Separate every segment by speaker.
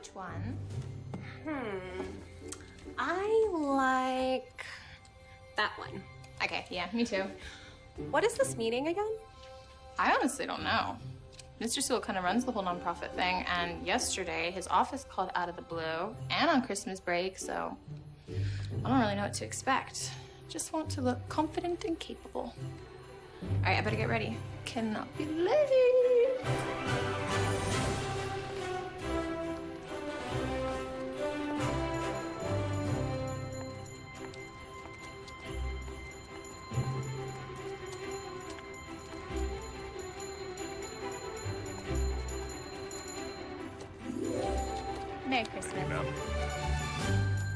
Speaker 1: Which one?
Speaker 2: I like that one.
Speaker 1: Okay, yeah, me too.
Speaker 2: What is this meeting again?
Speaker 1: I honestly don't know. Mr. Sewell kind of runs the whole nonprofit thing, and yesterday his office called out of the blue and on Christmas break, so I don't really know what to expect. Just want to look confident and capable. All right, I better get ready. Cannot be late. Merry Christmas.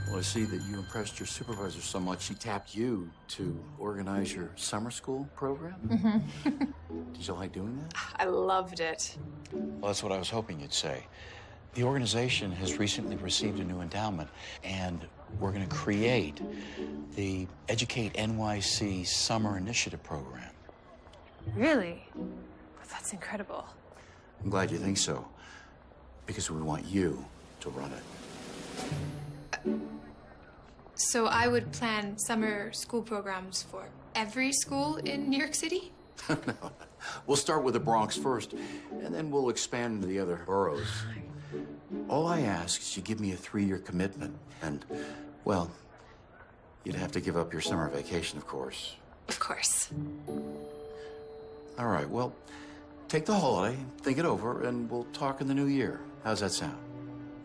Speaker 3: Well, I see that you impressed your supervisor so much, he tapped you to organize your summer school program?
Speaker 1: Mm-hmm.
Speaker 3: Did you like doing that?
Speaker 1: I loved it.
Speaker 3: Well, that's what I was hoping you'd say. The organization has recently received a new endowment, and we're going to create the Educate NYC Summer Initiative Program.
Speaker 1: Really? That's incredible.
Speaker 3: I'm glad you think so, because we want you to run it.
Speaker 4: So I would plan summer school programs for every school in New York City?
Speaker 3: No. We'll start with the Bronx first, and then we'll expand into the other boroughs. All I ask is you give me a 3-year commitment, and, well, you'd have to give up your summer vacation, of course.
Speaker 4: Of course.
Speaker 3: All right, well, take the holiday, think it over, and we'll talk in the new year. How's that sound?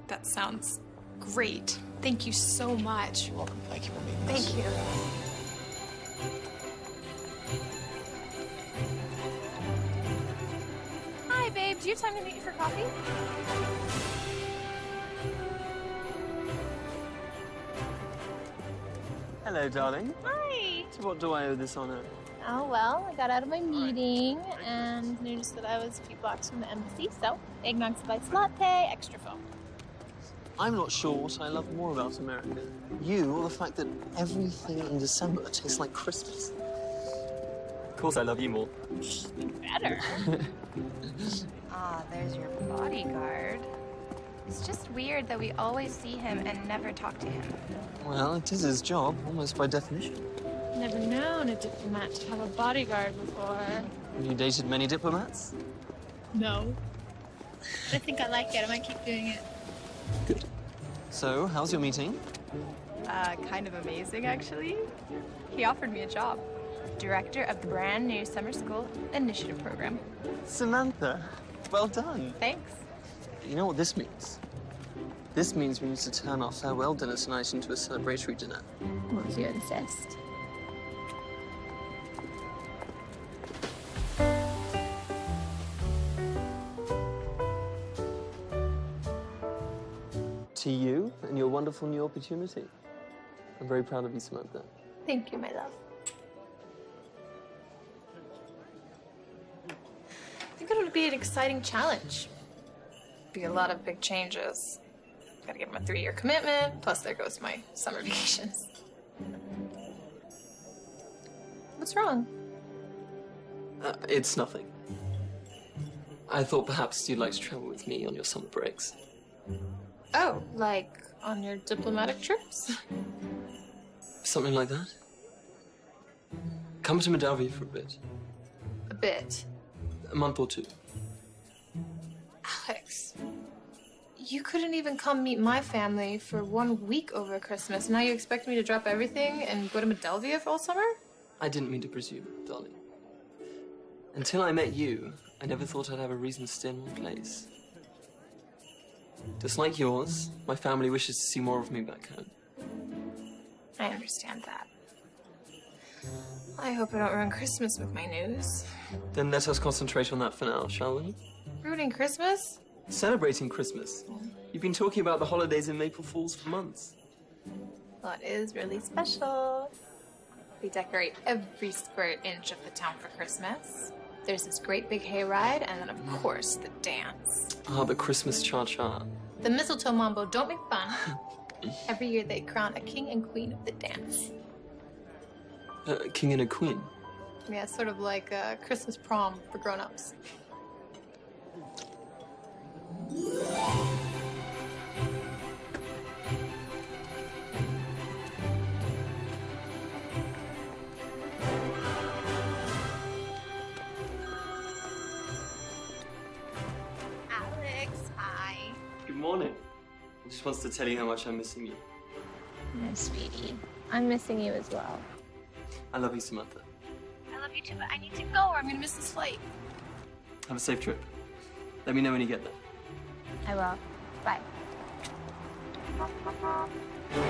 Speaker 4: That sounds great. Thank you so much.
Speaker 3: You're welcome. Thank you for meeting us.
Speaker 4: Thank you.
Speaker 1: Hi, babe. Do you have time to meet you for coffee?
Speaker 5: Hello, darling.
Speaker 1: Hi.
Speaker 5: To what do I owe this honor?
Speaker 1: Oh, well, I got out of my meeting and noticed that I was a few blocks from the embassy, so eggnog spice latte, extra foam.
Speaker 5: I'm not sure what I love more about America. You or the fact that everything in December tastes like Christmas. Of course, I love you more.
Speaker 1: Better. Ah, there's your bodyguard. It's just weird that we always see him and never talk to him.
Speaker 5: Well, it is his job, almost by definition.
Speaker 1: Never known a diplomat to have a bodyguard before.
Speaker 5: Have you dated many diplomats?
Speaker 1: No. But I think I like it. I might keep doing it.
Speaker 5: Good. So, how's your meeting?
Speaker 1: Kind of amazing, actually. He offered me a job. Director of the brand new summer school initiative program.
Speaker 5: Samantha, well done.
Speaker 1: Thanks.
Speaker 5: You know what this means? This means we need to turn our farewell dinner tonight into a celebratory dinner.
Speaker 1: Well, if you insist.
Speaker 5: To you and your wonderful new opportunity. I'm very proud of you, Samantha.
Speaker 1: Thank you, my love. I think it'll be an exciting challenge. Be a lot of big changes. Gotta give him a 3-year commitment, plus there goes my summer vacations. What's wrong?
Speaker 5: It's nothing. I thought perhaps you'd like to travel with me on your summer breaks.
Speaker 1: Oh, like on your diplomatic trips?
Speaker 5: Something like that. Come to Moldavia for a bit.
Speaker 1: A bit.
Speaker 5: A month or 2.
Speaker 1: Alex, you couldn't even come meet my family for 1 week over Christmas. Now you expect me to drop everything and go to Moldavia for all summer?
Speaker 5: I didn't mean to presume, darling. Until I met you, I never thought I'd have a reason to stay in one place. Just like yours, my family wishes to see more of me back home.
Speaker 1: I understand that. I hope I don't ruin Christmas with my news.
Speaker 5: Then let us concentrate on that for now, shall we?
Speaker 1: Ruining Christmas?
Speaker 5: Celebrating Christmas. You've been talking about the holidays in Maple Falls for months.
Speaker 1: Well, it is really special. We decorate every square inch of the town for Christmas. There's this great big hayride, and then, of course, the dance.
Speaker 5: Ah, the Christmas cha-cha.
Speaker 1: The mistletoe mambo, don't make fun. Every year they crown a king and queen of the dance.
Speaker 5: A king and a queen.
Speaker 1: Yeah, sort of like a Christmas prom for grown-ups.
Speaker 5: morning. He just wants to tell you how much I'm missing you.
Speaker 6: No, sweetie. I'm missing you as well.
Speaker 5: I love you, Samantha.
Speaker 6: I love you too, but I need to go or I'm gonna miss this flight.
Speaker 5: Have a safe trip. Let me know when you get there.
Speaker 6: I will. Bye. Hello.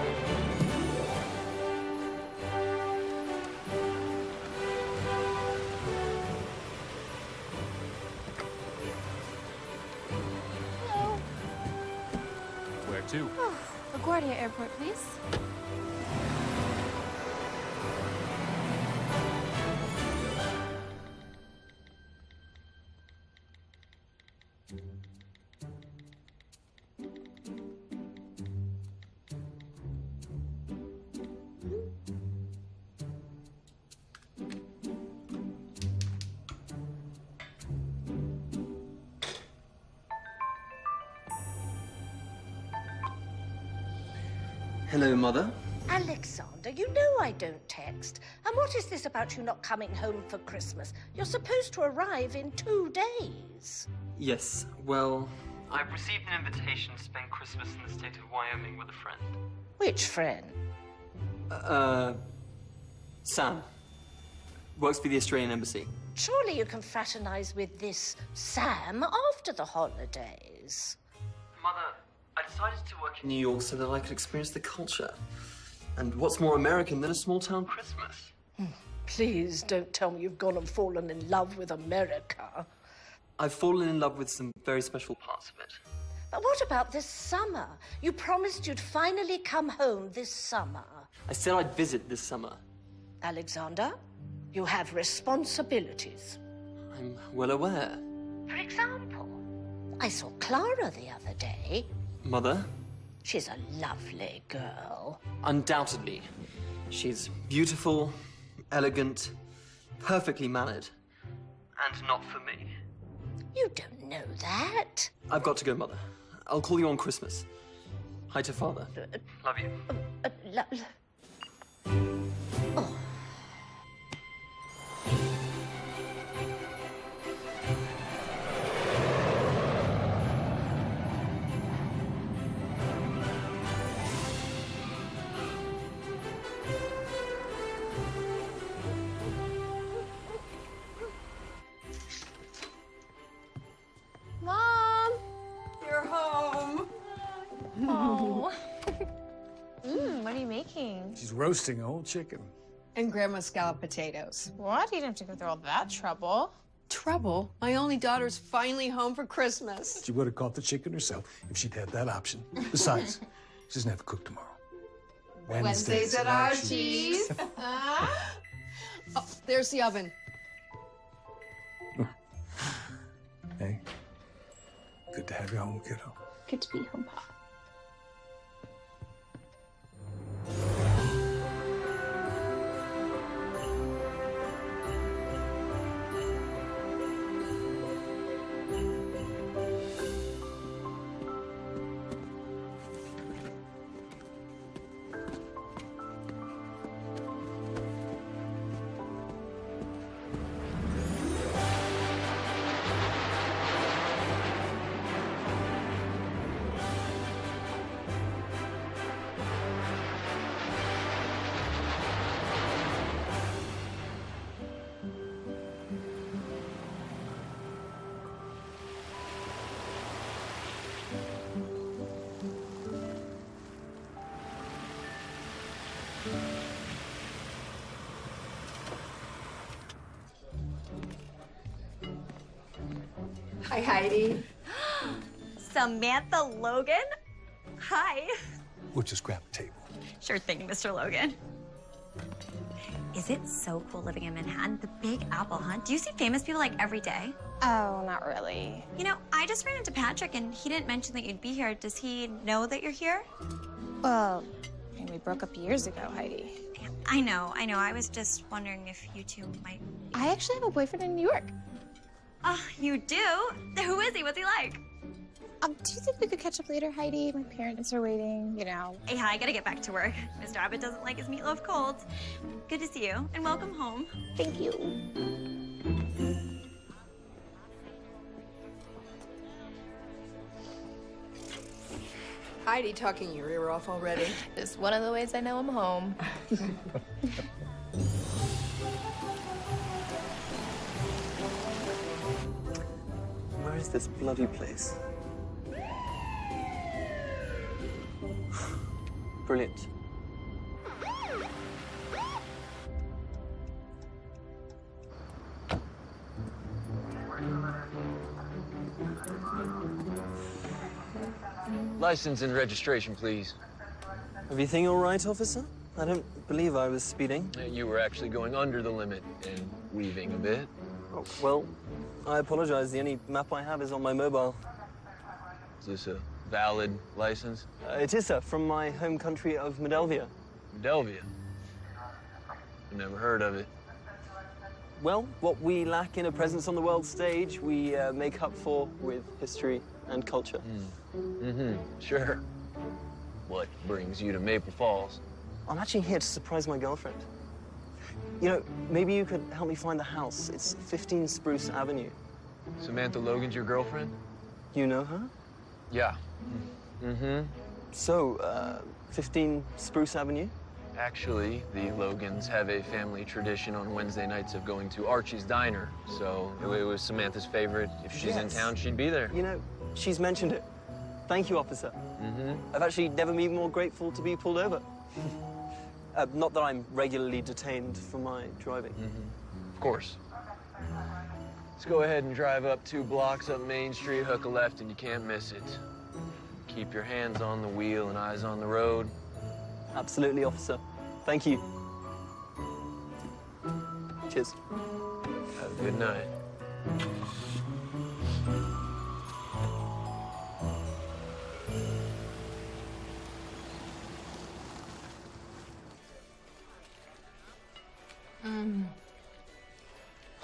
Speaker 7: Where to?
Speaker 6: Oh, LaGuardia Airport, please.
Speaker 5: Hello, Mother.
Speaker 8: Alexander, you know I don't text. And what is this about you not coming home for Christmas? You're supposed to arrive in 2 days.
Speaker 5: Yes, well, I've received an invitation to spend Christmas in the state of Wyoming with a friend.
Speaker 8: Which friend?
Speaker 5: Sam. Works for the Australian Embassy.
Speaker 8: Surely you can fraternize with this Sam after the holidays.
Speaker 5: Mother, I decided to work in New York so that I could experience the culture. And what's more American than a small-town Christmas?
Speaker 8: Please don't tell me you've gone and fallen in love with America.
Speaker 5: I've fallen in love with some very special parts of it.
Speaker 8: But what about this summer? You promised you'd finally come home this summer.
Speaker 5: I said I'd visit this summer.
Speaker 8: Alexander, you have responsibilities.
Speaker 5: I'm well aware.
Speaker 8: For example, I saw Clara the other day.
Speaker 5: Mother?
Speaker 8: She's a lovely girl.
Speaker 5: Undoubtedly. She's beautiful, elegant, perfectly mannered. And not for me.
Speaker 8: You don't know that.
Speaker 5: I've got to go, Mother. I'll call you on Christmas. Hi to Father. Love you.
Speaker 8: Oh.
Speaker 2: Mom! You're home.
Speaker 6: Oh. What are you making?
Speaker 7: She's roasting a whole chicken.
Speaker 9: And Grandma's scalloped potatoes.
Speaker 6: What? You didn't have to go through all that trouble.
Speaker 9: Trouble? My only daughter's finally home for Christmas.
Speaker 7: She would have caught the chicken herself if she'd had that option. Besides, she doesn't have to cook tomorrow.
Speaker 9: Wednesdays at Archie's. Oh, there's the oven.
Speaker 7: Hey, good to have you home, kiddo.
Speaker 6: Good to be home, Pop.
Speaker 9: Hi, Heidi.
Speaker 10: Samantha Logan? Hi.
Speaker 7: We'll just grab a table.
Speaker 10: Sure thing, Mr. Logan. Is it so cool living in Manhattan? The Big Apple, huh? Do you see famous people like every day?
Speaker 2: Oh, not really.
Speaker 10: You know, I just ran into Patrick and he didn't mention that you'd be here. Does he know that you're here?
Speaker 2: Well, I mean, we broke up years ago, Heidi.
Speaker 10: I know. I was just wondering if you two might...
Speaker 2: I actually have a boyfriend in New York.
Speaker 10: Oh, you do? Who is he? What's he like?
Speaker 2: Do you think we could catch up later, Heidi? My parents are waiting, you know.
Speaker 10: Hey, I gotta get back to work. Mr. Abbott doesn't like his meatloaf cold. Good to see you, and welcome home.
Speaker 2: Thank you.
Speaker 9: Heidi talking your ear off already.
Speaker 1: It's one of the ways I know I'm home.
Speaker 5: Where is this bloody place? Brilliant.
Speaker 11: License and registration, please.
Speaker 5: Everything all right, officer? I don't believe I was speeding.
Speaker 11: You were actually going under the limit and weaving a bit.
Speaker 5: Oh, well, I apologize. The only map I have is on my mobile.
Speaker 11: Is this a valid license?
Speaker 5: It is, sir, from my home country of Moldavia.
Speaker 11: Moldavia? I've never heard of it.
Speaker 5: Well, what we lack in a presence on the world stage, we make up for with history and culture.
Speaker 11: Sure. What brings you to Maple Falls?
Speaker 5: I'm actually here to surprise my girlfriend. You know, maybe you could help me find the house. It's 15 Spruce Avenue.
Speaker 11: Samantha Logan's your girlfriend?
Speaker 5: You know her?
Speaker 11: Yeah.
Speaker 5: So, 15 Spruce Avenue?
Speaker 11: Actually, the Logans have a family tradition on Wednesday nights of going to Archie's Diner. So it was Samantha's favorite. If she's in town, she'd be there.
Speaker 5: You know, she's mentioned it. Thank you, officer. I've actually never been more grateful to be pulled over. Not that I'm regularly detained for my driving.
Speaker 11: Of course. Let's go ahead and drive up 2 blocks up Main Street, hook a left, and you can't miss it. Keep your hands on the wheel and eyes on the road.
Speaker 5: Absolutely, officer. Thank you. Cheers.
Speaker 11: Have a good night.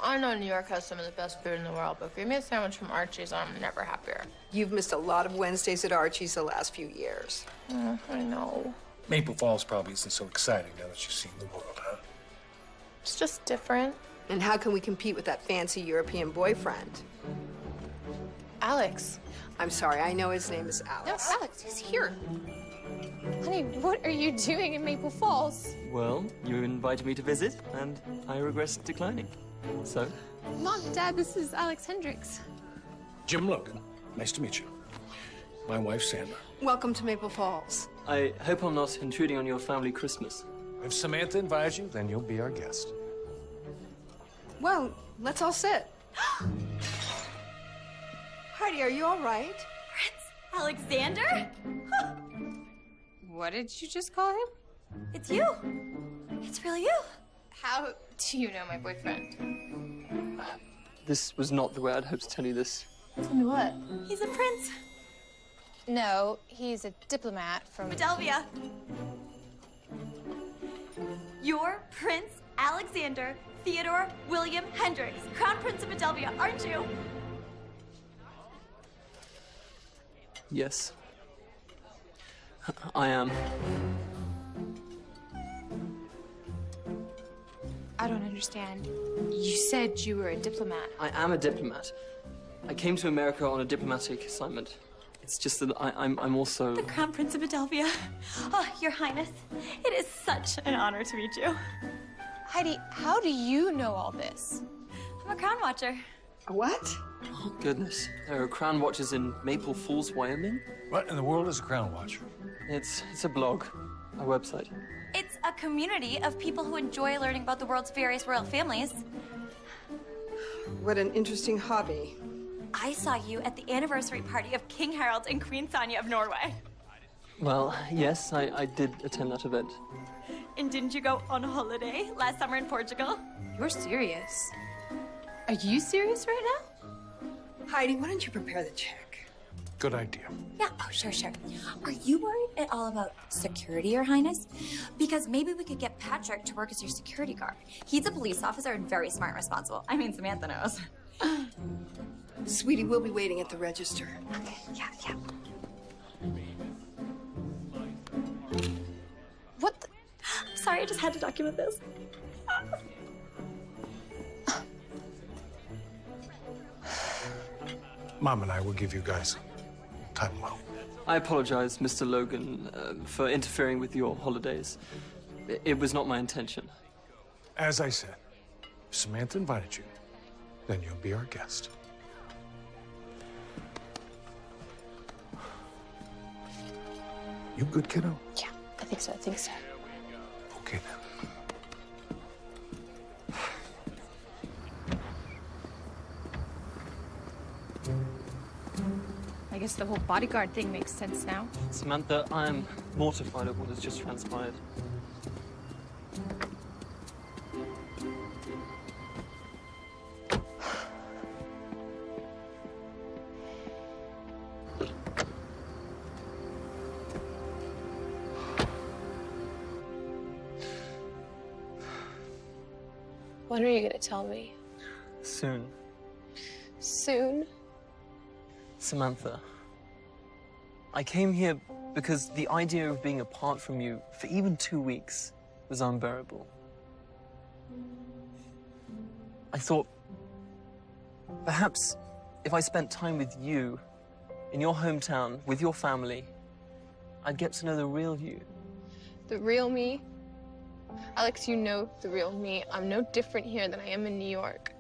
Speaker 1: I know New York has some of the best food in the world, but give me a sandwich from Archie's, I'm never happier.
Speaker 9: You've missed a lot of Wednesdays at Archie's the last few years.
Speaker 1: I know.
Speaker 7: Maple Falls probably isn't so exciting now that you've seen the world, huh?
Speaker 1: It's just different.
Speaker 9: And how can we compete with that fancy European boyfriend?
Speaker 1: Alex.
Speaker 9: I'm sorry, I know his name is Alex.
Speaker 1: No, Alex, he's here.
Speaker 2: Honey, what are you doing in Maple Falls?
Speaker 5: Well, you invited me to visit, and I regret declining. So?
Speaker 4: Mom, Dad, this is Alex Hendricks.
Speaker 7: Jim Logan, nice to meet you. My wife, Sandra.
Speaker 9: Welcome to Maple Falls.
Speaker 5: I hope I'm not intruding on your family Christmas.
Speaker 7: If Samantha invites you, then you'll be our guest.
Speaker 9: Well, let's all sit. Heidi, are you all right?
Speaker 10: Prince Alexander?
Speaker 1: What did you just call him?
Speaker 10: It's you. It's really you.
Speaker 1: How do you know my boyfriend?
Speaker 5: This was not the way I'd hoped to tell you this.
Speaker 1: Tell me what?
Speaker 10: He's a prince.
Speaker 2: No, he's a diplomat from
Speaker 10: Moldavia. You're Prince Alexander Theodore William Hendricks, Crown Prince of Moldavia, aren't you?
Speaker 5: Yes. I am.
Speaker 1: I don't understand. You said you were a diplomat.
Speaker 5: I am a diplomat. I came to America on a diplomatic assignment. It's just that I'm also...
Speaker 10: The Crown Prince of Moldavia. Oh, Your Highness, it is such an honor to meet you.
Speaker 2: Heidi, how do you know all this?
Speaker 10: I'm a crown watcher.
Speaker 9: A what?
Speaker 5: Oh, goodness. There are crown watchers in Maple Falls, Wyoming?
Speaker 7: What in the world is a crown watcher?
Speaker 5: It's a blog, a website.
Speaker 10: It's a community of people who enjoy learning about the world's various royal families.
Speaker 9: What an interesting hobby.
Speaker 10: I saw you at the anniversary party of King Harald and Queen Sonja of Norway.
Speaker 5: Well, yes, I did attend that event.
Speaker 10: And didn't you go on holiday last summer in Portugal?
Speaker 1: You're serious. Are you serious right now?
Speaker 9: Heidi, why don't you prepare the check?
Speaker 7: Good idea.
Speaker 10: Yeah, oh, sure. Are you worried at all about security, Your Highness? Because maybe we could get Patrick to work as your security guard. He's a police officer and very smart and responsible. I mean, Samantha knows.
Speaker 9: Sweetie, we'll be waiting at the register.
Speaker 10: Okay, yeah.
Speaker 2: What the?
Speaker 10: I'm sorry, I just had to document this.
Speaker 7: Mom and I will give you guys time alone.
Speaker 5: I apologize, Mr. Logan, for interfering with your holidays. It was not my intention.
Speaker 7: As I said, if Samantha invited you, then you'll be our guest. You good, kiddo?
Speaker 2: Yeah, I think so.
Speaker 7: Okay, then.
Speaker 1: I guess the whole bodyguard thing makes sense now.
Speaker 5: Samantha, I am mortified at what has just transpired.
Speaker 6: When are you gonna tell me?
Speaker 5: Soon.
Speaker 6: Soon?
Speaker 5: Samantha, I came here because the idea of being apart from you for even 2 weeks was unbearable. I thought, perhaps if I spent time with you, in your hometown, with your family, I'd get to know the real you.
Speaker 6: The real me? Alex, you know the real me. I'm no different here than I am in New York.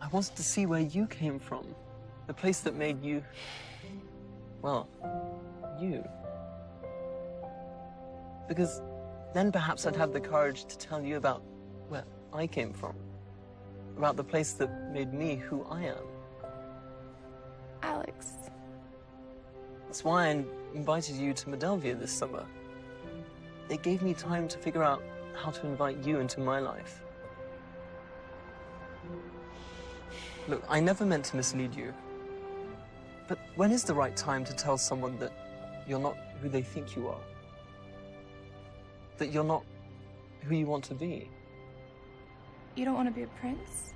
Speaker 5: I wanted to see where you came from, the place that made you, well, you. Because then perhaps I'd have the courage to tell you about where I came from, about the place that made me who I am.
Speaker 6: Alex.
Speaker 5: That's why I invited you to Moldavia this summer. It gave me time to figure out how to invite you into my life. Look, I never meant to mislead you. But when is the right time to tell someone that you're not who they think you are? That you're not who you want to be?
Speaker 1: You don't want to be a prince?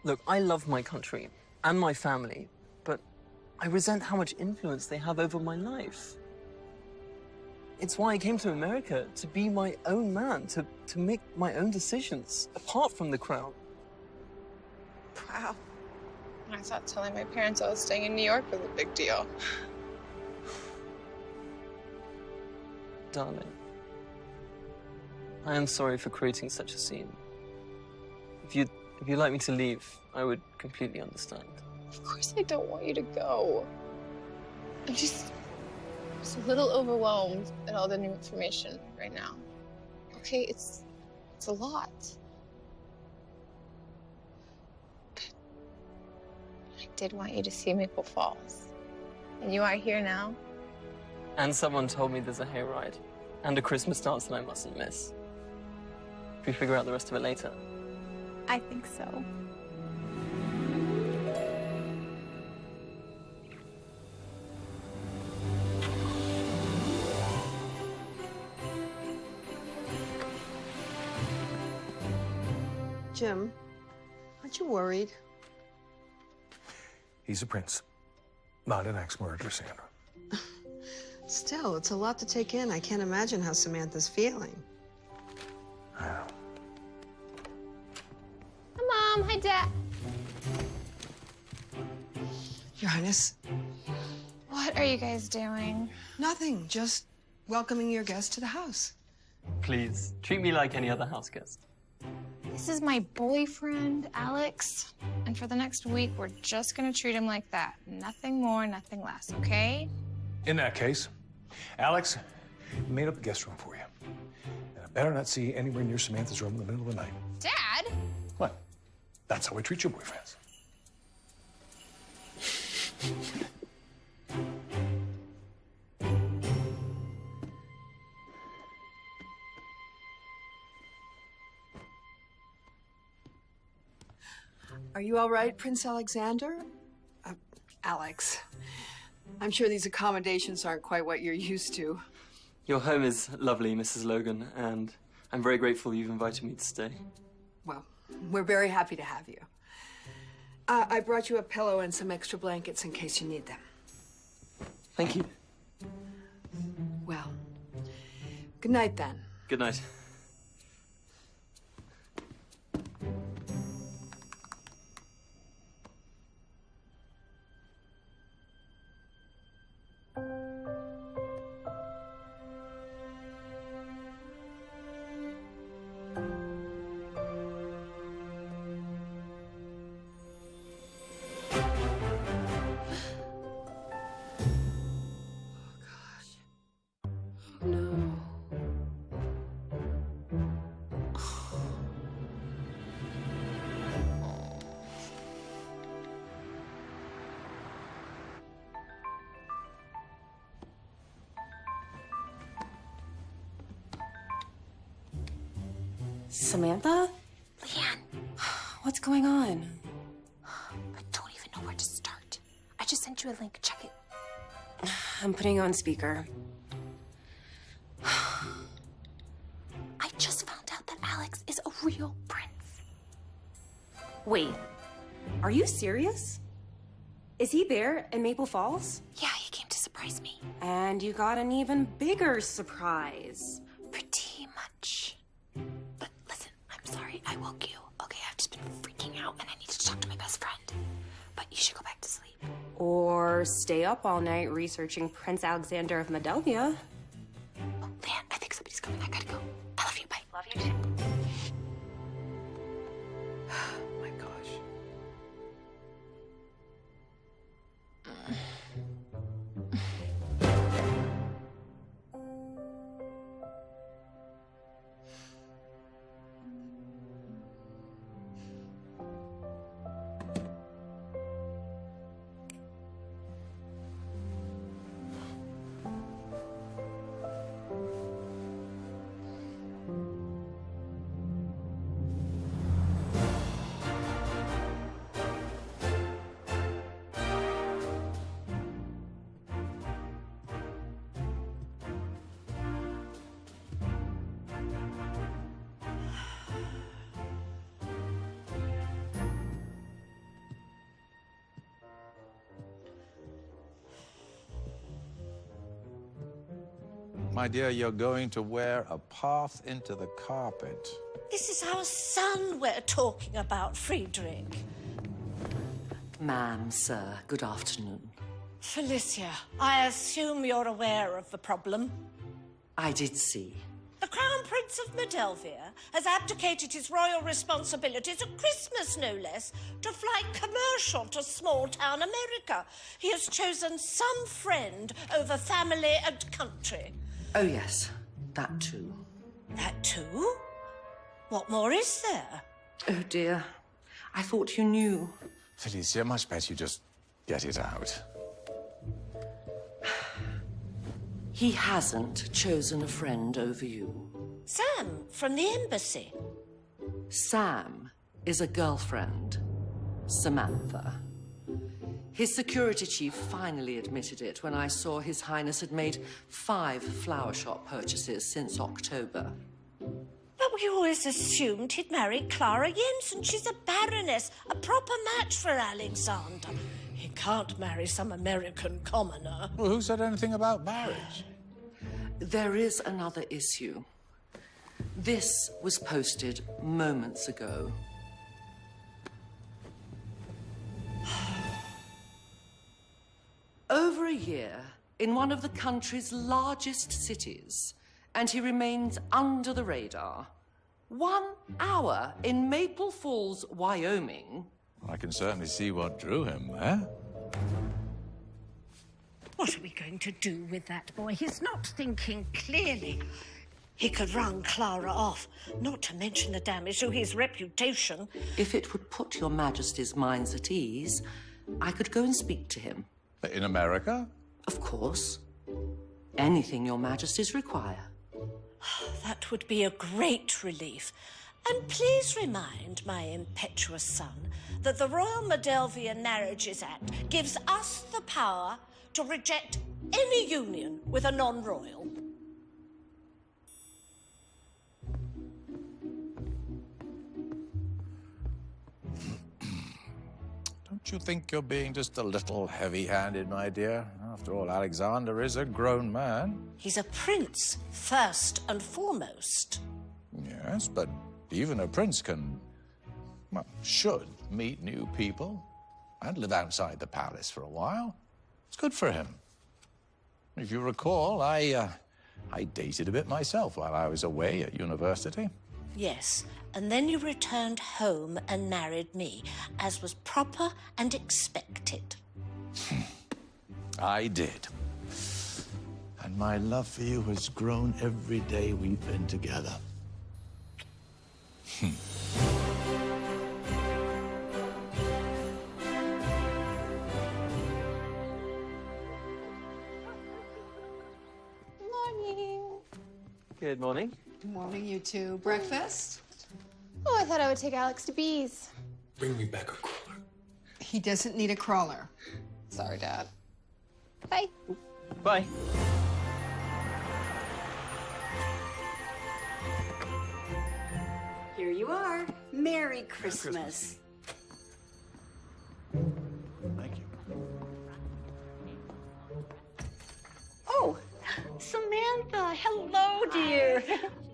Speaker 5: Look, I love my country and my family, but I resent how much influence they have over my life. It's why I came to America, to be my own man, to make my own decisions, apart from the crown.
Speaker 6: Wow. I thought telling my parents I was staying in New York was a big deal.
Speaker 5: Darling, I am sorry for creating such a scene. If you'd like me to leave, I would completely understand.
Speaker 6: Of course I don't want you to go. I'm just a little overwhelmed at all the new information right now. Okay, it's a lot. But I did want you to see Maple Falls. And you are here now.
Speaker 5: And someone told me there's a hayride and a Christmas dance that I mustn't miss. Can we figure out the rest of it later?
Speaker 1: I think so.
Speaker 9: Jim, aren't you worried?
Speaker 7: He's a prince, not an ex-murderer, Sandra.
Speaker 9: Still, it's a lot to take in. I can't imagine how Samantha's feeling.
Speaker 7: I know.
Speaker 2: Hi, Mom. Hi, Dad.
Speaker 9: Your Highness,
Speaker 2: What are you guys doing?
Speaker 9: nothing. Just welcoming your guest to the house.
Speaker 5: Please, treat me like any other house guest.
Speaker 1: This is my boyfriend, Alex. And for the next week, we're just gonna treat him like that. Nothing more, nothing less, okay?
Speaker 7: In that case, Alex, we made up a guest room for you. And I better not see you anywhere near Samantha's room in the middle of the night.
Speaker 1: Dad?
Speaker 7: What? That's how we treat your boyfriends.
Speaker 9: Are you all right, Prince Alexander? Alex, I'm sure these accommodations aren't quite what you're used to.
Speaker 5: Your home is lovely, Mrs. Logan, and I'm very grateful you've invited me to stay.
Speaker 9: Well, we're very happy to have you. I brought you a pillow and some extra blankets in case you need them.
Speaker 5: Thank you.
Speaker 9: Well, good night then.
Speaker 5: Good night.
Speaker 12: Samantha?
Speaker 10: Leanne,
Speaker 12: What's going on?
Speaker 10: I don't even know where to start. I just sent you a link. Check it.
Speaker 12: I'm putting you on speaker.
Speaker 10: I just found out that Alex is a real prince.
Speaker 12: Wait, are you serious? Is he there in Maple Falls?
Speaker 10: Yeah, he came to surprise me.
Speaker 12: And you got an even bigger surprise.
Speaker 10: Pretty much. But listen, I'm sorry I woke you. Okay, I've just been freaking out and I need to talk to my best friend. But you should go back to sleep.
Speaker 12: Or stay up all night researching Prince Alexander of Moldavia.
Speaker 10: Oh, Leanne, I think somebody's coming. I gotta go. I love you. Bye. Love you too.
Speaker 3: My gosh.
Speaker 13: My dear, you're going to wear a path into the carpet.
Speaker 8: This is our son we're talking about, Friedrich.
Speaker 14: Ma'am, sir, good afternoon.
Speaker 8: Felicia, I assume you're aware of the problem.
Speaker 14: I did see.
Speaker 8: The Crown Prince of Moldavia has abdicated his royal responsibilities at Christmas, no less, to fly commercial to small-town America. He has chosen some friend over family and country.
Speaker 14: Oh, yes, that too.
Speaker 8: That too? What more is there?
Speaker 14: Oh, dear. I thought you knew.
Speaker 13: Felicia, much better you just get it out.
Speaker 14: He hasn't chosen a friend over you.
Speaker 8: Sam, from the embassy.
Speaker 14: Sam is a girlfriend, Samantha. His security chief finally admitted it when I saw His Highness had made 5 flower shop purchases since October.
Speaker 8: But we always assumed he'd marry Clara Jensen. She's a baroness, a proper match for Alexander. He can't marry some American commoner.
Speaker 13: Well, who said anything about marriage?
Speaker 14: There is another issue. This was posted moments ago. Over a year in one of the country's largest cities, and he remains under the radar. 1 hour in Maple Falls, Wyoming.
Speaker 13: I can certainly see what drew him there.
Speaker 8: What are we going to do with that boy? He's not thinking clearly. He could run Clara off, not to mention the damage to his reputation.
Speaker 14: If it would put your Majesty's minds at ease, I could go and speak to him.
Speaker 13: In America?
Speaker 14: Of course. Anything your Majesties require.
Speaker 8: That would be a great relief. And please remind my impetuous son that the Royal Moldavian Marriages Act gives us the power to reject any union with a non-royal.
Speaker 13: Don't you think you're being just a little heavy-handed, my dear? After all, Alexander is a grown man.
Speaker 8: He's a prince, first and foremost.
Speaker 13: Yes, but even a prince can, well, should meet new people and live outside the palace for a while. It's good for him. If you recall, I dated a bit myself while I was away at university.
Speaker 8: Yes, and then you returned home and married me, as was proper and expected.
Speaker 13: I did. And my love for you has grown every day we've been together.
Speaker 5: Good morning.
Speaker 9: Good morning, you two. Breakfast?
Speaker 2: Oh, I thought I would take Alex to bees.
Speaker 7: Bring me back a crawler.
Speaker 9: He doesn't need a crawler.
Speaker 2: Sorry, Dad. Bye.
Speaker 5: Bye.
Speaker 15: Here you are. Merry Christmas.
Speaker 7: Thank you.
Speaker 15: Oh, Samantha. Hello, dear.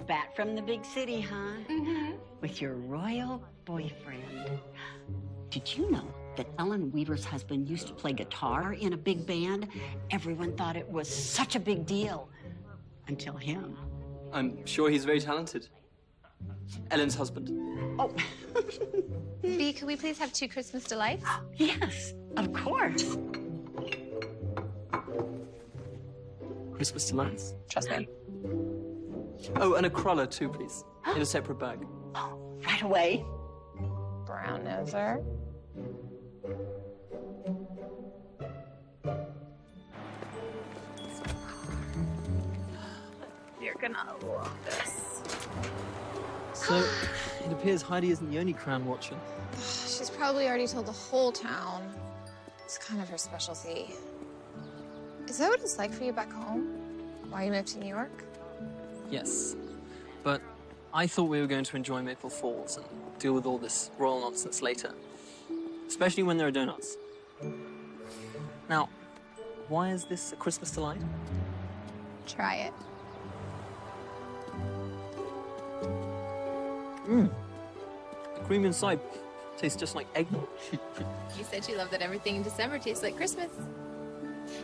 Speaker 15: Back from the big city, huh?
Speaker 10: Mm-hmm.
Speaker 15: With your royal boyfriend. Did you know that Ellen Weaver's husband used to play guitar in a big band? Everyone thought it was such a big deal. Until him.
Speaker 5: I'm sure he's very talented. Ellen's husband.
Speaker 15: Oh.
Speaker 2: Bee, could we please have 2 Christmas delights?
Speaker 15: Yes, of course.
Speaker 5: Christmas delights.
Speaker 2: Trust me.
Speaker 5: Oh, and a cruller too, please. In a separate bag.
Speaker 15: Right away.
Speaker 2: Brown noser. You're gonna love this.
Speaker 5: So, it appears Heidi isn't the only crown watcher.
Speaker 2: She's probably already told the whole town. It's kind of her specialty. Is that what it's like for you back home? Why you moved to New York?
Speaker 5: Yes. But I thought we were going to enjoy Maple Falls and deal with all this royal nonsense later. Especially when there are donuts. Now, why is this a Christmas delight?
Speaker 2: Try it.
Speaker 5: Mmm. The cream inside tastes just like eggnog.
Speaker 2: You said you loved that everything in December tastes like Christmas.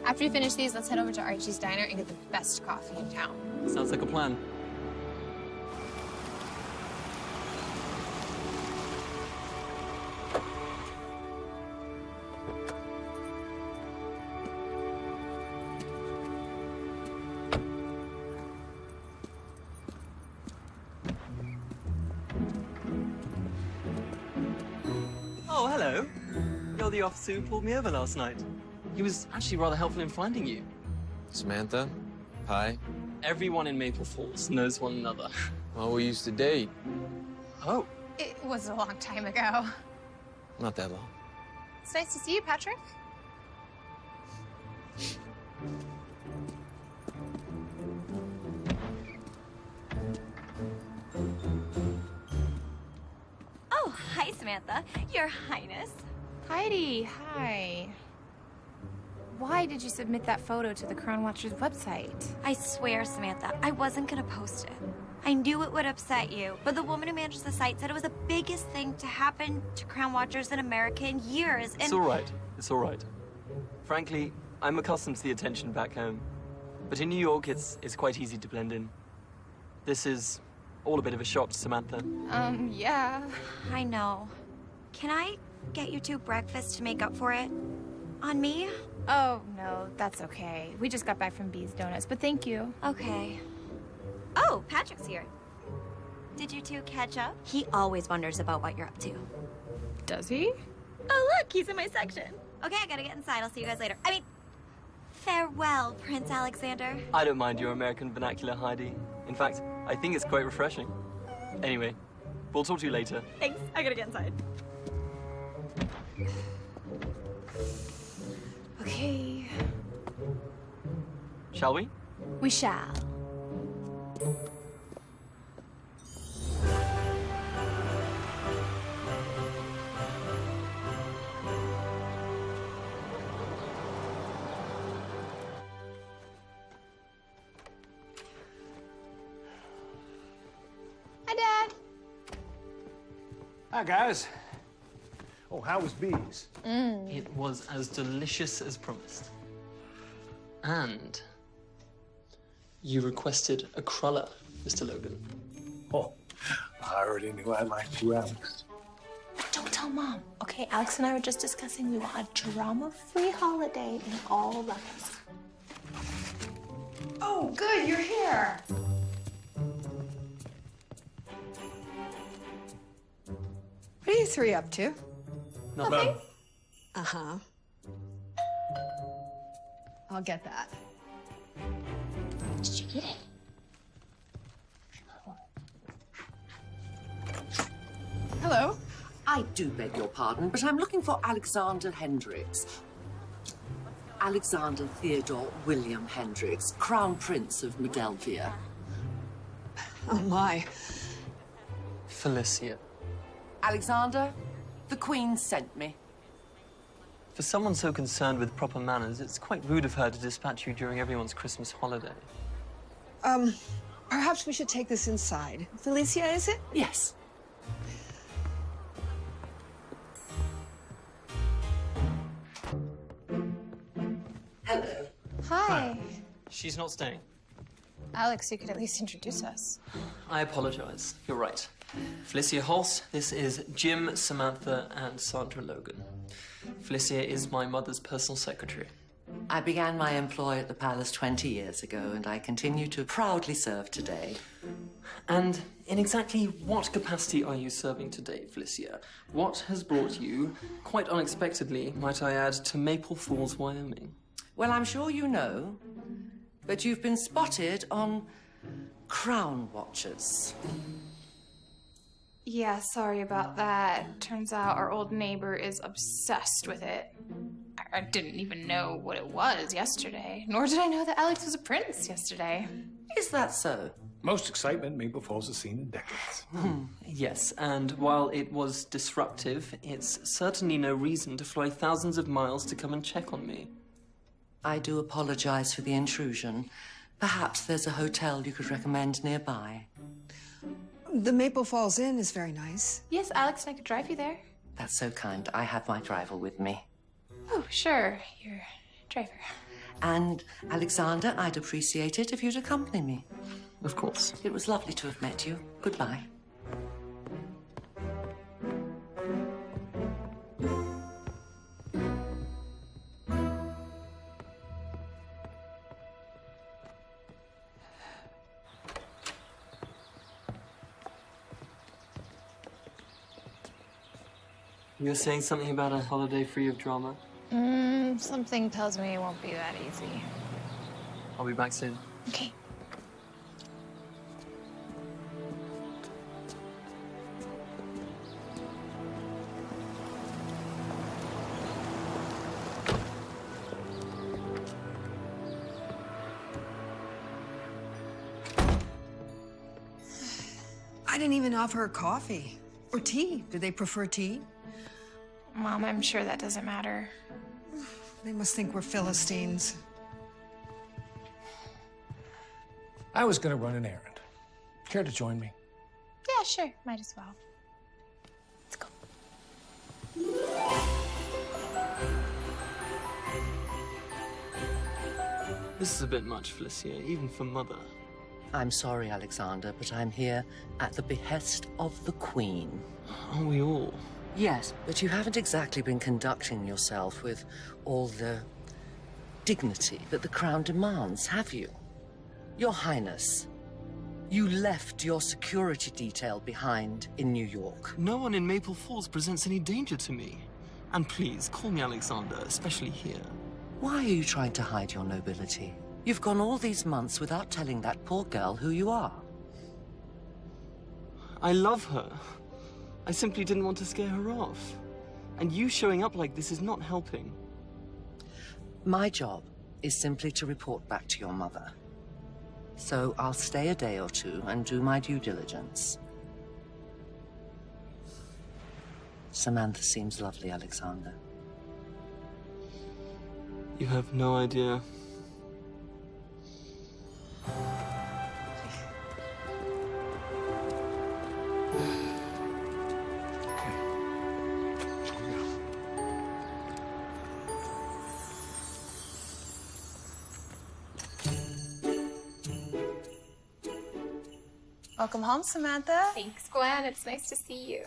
Speaker 2: After you finish these, let's head over to Archie's Diner and get the best coffee in town.
Speaker 5: Sounds like a plan. Oh, hello. You're the officer who pulled me over last night. He was actually rather helpful in finding you.
Speaker 11: Samantha? Hi.
Speaker 5: Everyone in Maple Falls knows one another.
Speaker 11: Well, we used to date.
Speaker 5: Oh.
Speaker 2: It was a long time ago.
Speaker 11: Not that long.
Speaker 2: It's nice to see you, Patrick.
Speaker 10: Oh, hi, Samantha. Your Highness.
Speaker 1: Heidi, hi. Why did you submit that photo to the Crown Watchers website?
Speaker 10: I swear, Samantha, I wasn't gonna post it. I knew it would upset you, but the woman who manages the site said it was the biggest thing to happen to Crown Watchers in America in years, and—
Speaker 5: It's all right. It's all right. Frankly, I'm accustomed to the attention back home. But in New York, it's quite easy to blend in. This is all a bit of a shock to Samantha.
Speaker 1: Yeah.
Speaker 10: I know. Can I get you 2 breakfast to make up for it? On me?
Speaker 1: Oh, no, that's okay. We just got back from Bee's Donuts, but thank you.
Speaker 10: Okay. Oh, Patrick's here. Did you 2 catch up? He always wonders about what you're up to.
Speaker 1: Does he?
Speaker 10: Oh, look, he's in my section. Okay, I gotta get inside. I'll see you guys later. I mean, farewell, Prince Alexander.
Speaker 5: I don't mind your American vernacular, Heidi. In fact, I think it's quite refreshing. Anyway, we'll talk to you later.
Speaker 10: Thanks. I gotta get inside.
Speaker 1: Okay.
Speaker 5: Shall we?
Speaker 1: We shall.
Speaker 2: Hi, Dad.
Speaker 7: Hi, guys. Oh, how was Bees?
Speaker 5: It was as delicious as promised. And you requested a cruller, Mr. Logan.
Speaker 7: Oh, I already knew I liked you, Alex.
Speaker 1: Don't tell Mom. Okay, Alex and I were just discussing we want a drama-free holiday in all lives.
Speaker 9: Oh, good, you're here. What are you 3 up to?
Speaker 5: Nothing.
Speaker 9: Uh-huh. I'll get that.
Speaker 1: Did you get it?
Speaker 9: Hello.
Speaker 14: I do beg your pardon, but I'm looking for Alexander Hendricks. Alexander Theodore William Hendricks, Crown Prince of Modelvia.
Speaker 9: Oh, my.
Speaker 5: Felicia.
Speaker 14: Alexander, the Queen sent me.
Speaker 5: For someone so concerned with proper manners, it's quite rude of her to dispatch you during everyone's Christmas holiday.
Speaker 9: Perhaps we should take this inside. Felicia, is it?
Speaker 14: Yes. Hello.
Speaker 2: Hi.
Speaker 5: She's not staying.
Speaker 2: Alex, you could at least introduce us.
Speaker 5: I apologize. You're right. Felicia Holst, this is Jim, Samantha, and Sandra Logan. Felicia is my mother's personal secretary.
Speaker 14: I began my employ at the palace 20 years ago, and I continue to proudly serve today.
Speaker 5: And in exactly what capacity are you serving today, Felicia? What has brought you, quite unexpectedly, might I add, to Maple Falls, Wyoming?
Speaker 14: Well, I'm sure you know, but you've been spotted on Crown Watchers.
Speaker 1: Yeah, sorry about that. Turns out our old neighbor is obsessed with it. I didn't even know what it was yesterday, nor did I know that Alex was a prince yesterday.
Speaker 14: Is that so?
Speaker 7: Most excitement Maple Falls has seen in decades.
Speaker 5: Yes, and while it was disruptive, it's certainly no reason to fly thousands of miles to come and check on me.
Speaker 14: I do apologize for the intrusion. Perhaps there's a hotel you could recommend nearby.
Speaker 9: The Maple Falls Inn is very nice.
Speaker 1: Yes, Alex and I could drive you there.
Speaker 14: That's so kind. I have my driver with me.
Speaker 1: Oh, sure. Your driver.
Speaker 14: And, Alexander, I'd appreciate it if you'd accompany me.
Speaker 5: Of course.
Speaker 14: It was lovely to have met you. Goodbye.
Speaker 5: You were saying something about a holiday free of drama?
Speaker 2: Something tells me it won't be that easy.
Speaker 5: I'll be back soon.
Speaker 2: Okay.
Speaker 9: I didn't even offer her coffee or tea. Do they prefer tea?
Speaker 1: Mom, I'm sure that doesn't matter.
Speaker 9: They must think we're Philistines.
Speaker 7: I was going to run an errand. Care to join me?
Speaker 1: Yeah, sure. Might as well. Let's go.
Speaker 5: This is a bit much, Felicia, even for Mother.
Speaker 14: I'm sorry, Alexander, but I'm here at the behest of the Queen.
Speaker 5: Aren't we all?
Speaker 14: Yes, but you haven't exactly been conducting yourself with all the dignity that the Crown demands, have you? Your Highness, you left your security detail behind in New York.
Speaker 5: No one in Maple Falls presents any danger to me. And please, call me Alexander, especially here.
Speaker 14: Why are you trying to hide your nobility? You've gone all these months without telling that poor girl who you are.
Speaker 5: I love her. I simply didn't want to scare her off. And you showing up like this is not helping.
Speaker 14: My job is simply to report back to your mother. So I'll stay a day or two and do my due diligence. Samantha seems lovely, Alexander.
Speaker 5: You have no idea.
Speaker 6: Welcome home, Samantha.
Speaker 1: Thanks, Gwen. It's nice to see you.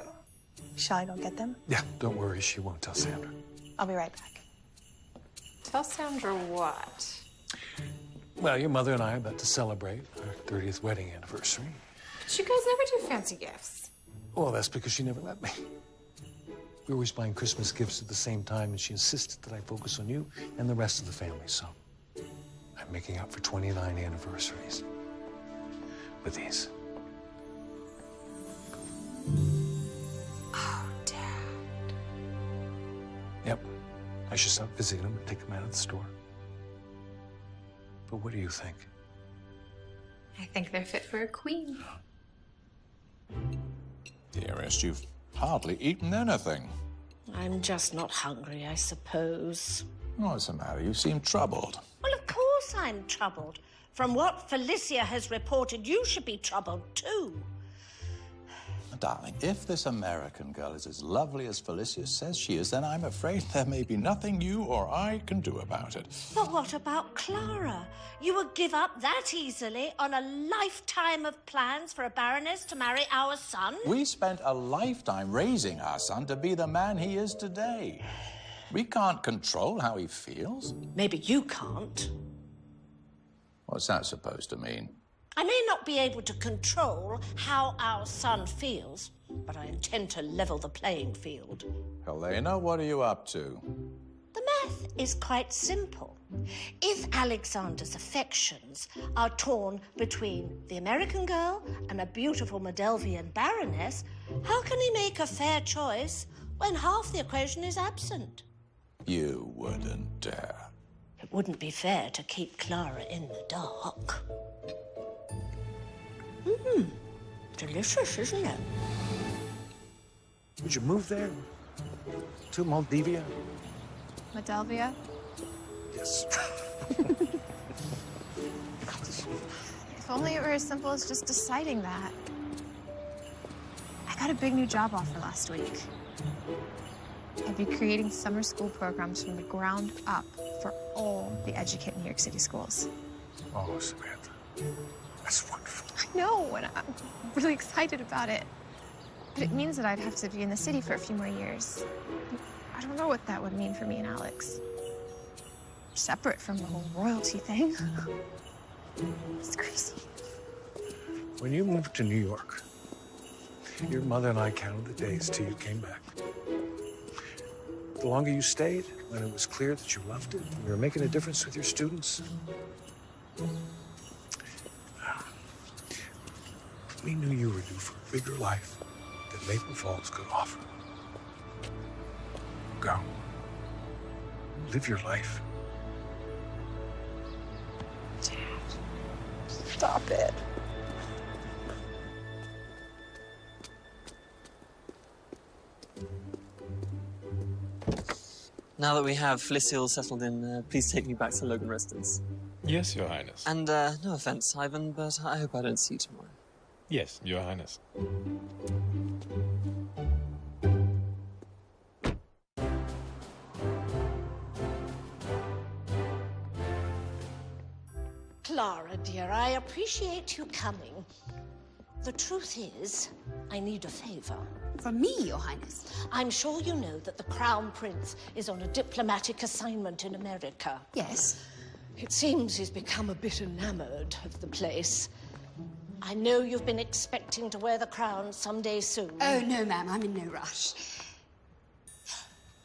Speaker 6: Shall I go get them?
Speaker 7: Yeah, don't worry. She won't tell Sandra.
Speaker 6: I'll be right back.
Speaker 1: Tell Sandra what?
Speaker 7: Well, your mother and I are about to celebrate our 30th wedding anniversary.
Speaker 1: But you guys never do fancy gifts.
Speaker 7: Well, that's because she never let me. We're always buying Christmas gifts at the same time, and she insisted that I focus on you and the rest of the family, so I'm making up for 29 anniversaries with these. I should stop visiting them and take them out of the store. But what do you think?
Speaker 1: I think they're fit for a queen.
Speaker 13: Dearest, you've hardly eaten anything.
Speaker 8: I'm just not hungry, I suppose.
Speaker 13: What's the matter? You seem troubled.
Speaker 8: Well, of course I'm troubled. From what Felicia has reported, you should be troubled too.
Speaker 13: Darling, if this American girl is as lovely as Felicia says she is, then I'm afraid there may be nothing you or I can do about it.
Speaker 8: But what about Clara? You would give up that easily on a lifetime of plans for a baroness to marry our son?
Speaker 13: We spent a lifetime raising our son to be the man he is today. We can't control how he feels.
Speaker 8: Maybe you can't.
Speaker 13: What's that supposed to mean?
Speaker 8: I may not be able to control how our son feels, but I intend to level the playing field.
Speaker 13: Helena, what are you up to?
Speaker 8: The math is quite simple. If Alexander's affections are torn between the American girl and a beautiful Modelvian baroness, how can he make a fair choice when half the equation is absent?
Speaker 13: You wouldn't dare.
Speaker 8: It wouldn't be fair to keep Clara in the dark. Delicious, isn't it?
Speaker 7: Would you move there? To Moldavia?
Speaker 2: Modelvia?
Speaker 7: Yes.
Speaker 2: If only it were as simple as just deciding that. I got a big new job offer last week. I'd be creating summer school programs from the ground up for all the educate New York City schools.
Speaker 7: Oh, Samantha. That's wonderful.
Speaker 2: I know, and I'm really excited about it. But it means that I'd have to be in the city for a few more years. I don't know what that would mean for me and Alex. Separate from the whole royalty thing. It's crazy.
Speaker 7: When you moved to New York, your mother and I counted the days till you came back. The longer you stayed, when it was clear that you loved it, and you were making a difference with your students, we knew you were due for a bigger life that Maple Falls could offer. Go. Live your life.
Speaker 2: Dad, stop it.
Speaker 5: Now that we have Felicia all settled in, please take me back to Logan residence.
Speaker 16: Yes, Your Highness.
Speaker 5: And no offense, Ivan, but I hope I don't see you tomorrow.
Speaker 16: Yes, Your Highness.
Speaker 8: Clara, dear, I appreciate you coming. The truth is, I need a favor.
Speaker 15: From me, Your Highness.
Speaker 8: I'm sure you know that the Crown Prince is on a diplomatic assignment in America.
Speaker 15: Yes.
Speaker 8: It seems he's become a bit enamored of the place. I know you've been expecting to wear the crown someday soon.
Speaker 15: Oh, no, ma'am, I'm in no rush.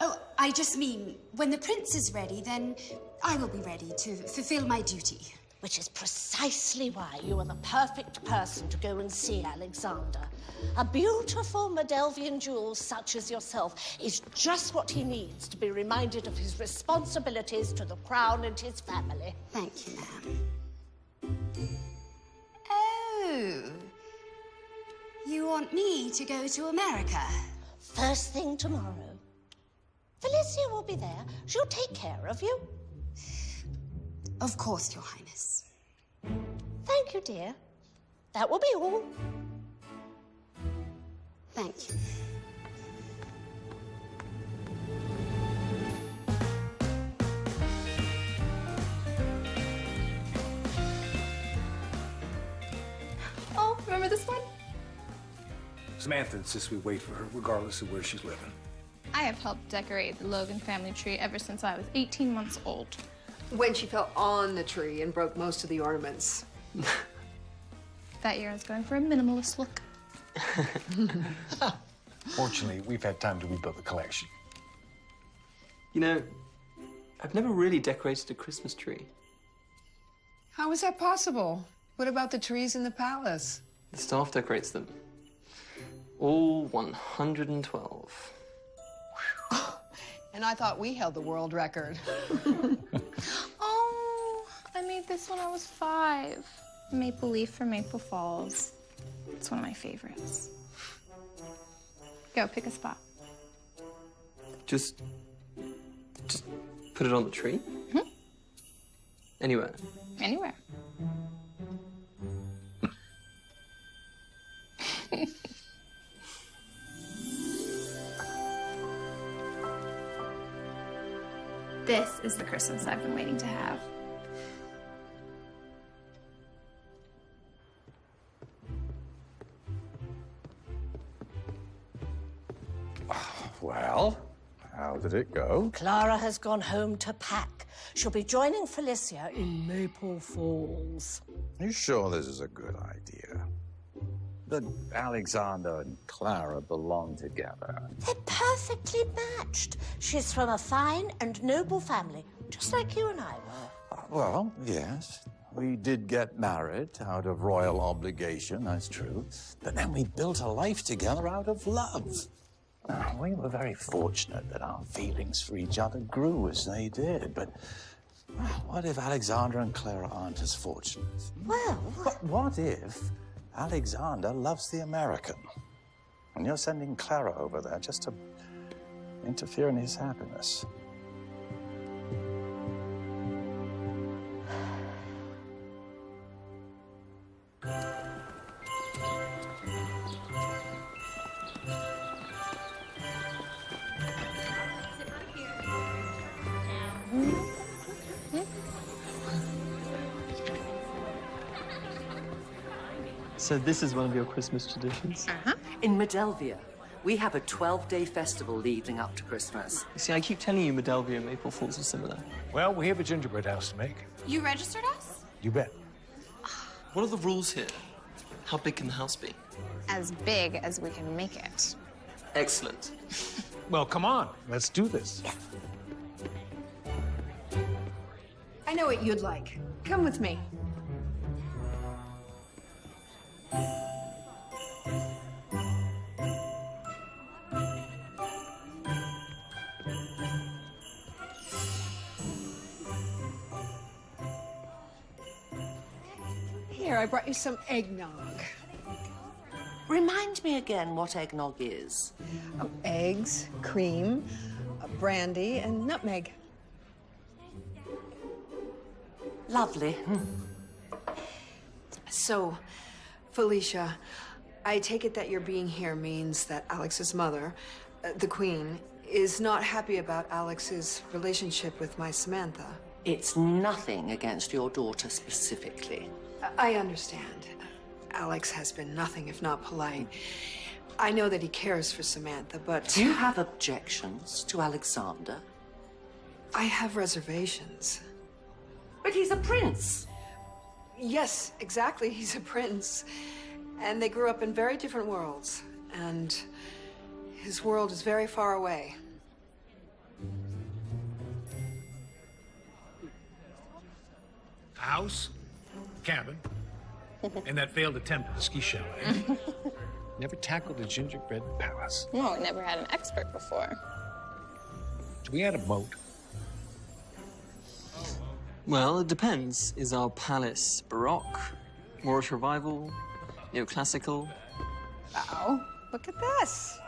Speaker 15: Oh, I just mean, when the prince is ready, then I will be ready to fulfill my duty.
Speaker 8: Which is precisely why you are the perfect person to go and see Alexander. A beautiful Modelvian jewel such as yourself is just what he needs to be reminded of his responsibilities to the crown and his family.
Speaker 15: Thank you, ma'am. Oh. You want me to go to America?
Speaker 8: First thing tomorrow. Felicia will be there. She'll take care of you.
Speaker 15: Of course, Your Highness.
Speaker 8: Thank you, dear. That will be all.
Speaker 15: Thank you.
Speaker 1: Oh, remember this one?
Speaker 7: Samantha insists we wait for her, regardless of where she's living.
Speaker 1: I have helped decorate the Logan family tree ever since I was 18 months old.
Speaker 9: When she fell on the tree and broke most of the ornaments.
Speaker 1: That year I was going for a minimalist look.
Speaker 7: Fortunately, we've had time to rebuild the collection.
Speaker 5: You know, I've never really decorated a Christmas tree.
Speaker 9: How is that possible? What about the trees in the palace?
Speaker 5: The staff decorates them. All 112.
Speaker 9: And I thought we held the world record.
Speaker 1: Oh, I made this when I was 5. Maple leaf from Maple Falls. It's one of my favorites. Go, pick a spot.
Speaker 5: Just put it on the tree?
Speaker 1: Mm-hmm.
Speaker 5: Anywhere?
Speaker 1: Anywhere. This is the Christmas I've been waiting to have.
Speaker 13: Well, how did it go?
Speaker 8: Clara has gone home to pack. She'll be joining Felicia in Maple Falls.
Speaker 13: You sure this is a good idea? That Alexander and Clara belong together.
Speaker 8: They're perfectly matched. She's from a fine and noble family, just like you and I were.
Speaker 13: Well, yes. We did get married out of royal obligation, that's true. But then we built a life together out of love. We were very fortunate that our feelings for each other grew as they did. But what if Alexander and Clara aren't as fortunate?
Speaker 8: Well...
Speaker 13: What if Alexander loves the American, and you're sending Clara over there just to interfere in his happiness?
Speaker 5: So this is one of your Christmas traditions?
Speaker 14: Uh-huh. In Modelvia, we have a 12-day festival leading up to Christmas.
Speaker 5: You see, I keep telling you Modelvia and Maple Falls are similar.
Speaker 7: Well, we have a gingerbread house to make.
Speaker 1: You registered us?
Speaker 7: You bet.
Speaker 5: What are the rules here? How big can the house be?
Speaker 2: As big as we can make it.
Speaker 5: Excellent.
Speaker 7: Well, come on. Let's do this.
Speaker 9: I know what you'd like. Come with me. Here, I brought you some eggnog.
Speaker 14: Remind me again what eggnog is.
Speaker 9: Eggs, cream, brandy, and nutmeg.
Speaker 14: Lovely.
Speaker 9: So, Felicia, I take it that your being here means that Alex's mother, the Queen, is not happy about Alex's relationship with my Samantha.
Speaker 14: It's nothing against your daughter specifically.
Speaker 9: I understand. Alex has been nothing if not polite. I know that he cares for Samantha, but...
Speaker 14: Do you have objections to Alexander?
Speaker 9: I have reservations.
Speaker 14: But he's a prince.
Speaker 9: Yes, exactly. He's a prince. And they grew up in very different worlds. And his world is very far away.
Speaker 7: House, cabin, and that failed attempt at a ski chalet. Never tackled a gingerbread palace.
Speaker 1: No, we never had an expert before.
Speaker 7: We had a boat.
Speaker 5: Well, it depends. Is our palace Baroque, Moorish Revival, neoclassical?
Speaker 9: Oh, look at this.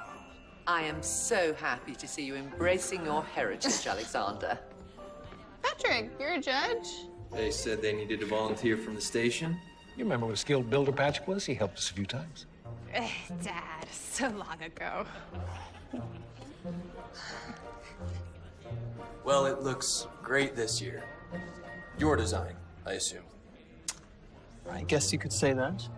Speaker 14: I am so happy to see you embracing your heritage, Alexander.
Speaker 1: Patrick, you're a judge?
Speaker 11: They said they needed a volunteer from the station.
Speaker 7: You remember what a skilled builder Patrick was? He helped us a few times.
Speaker 2: Dad, so long ago.
Speaker 11: Well, it looks great this year. Your design, I assume.
Speaker 5: I guess you could say that.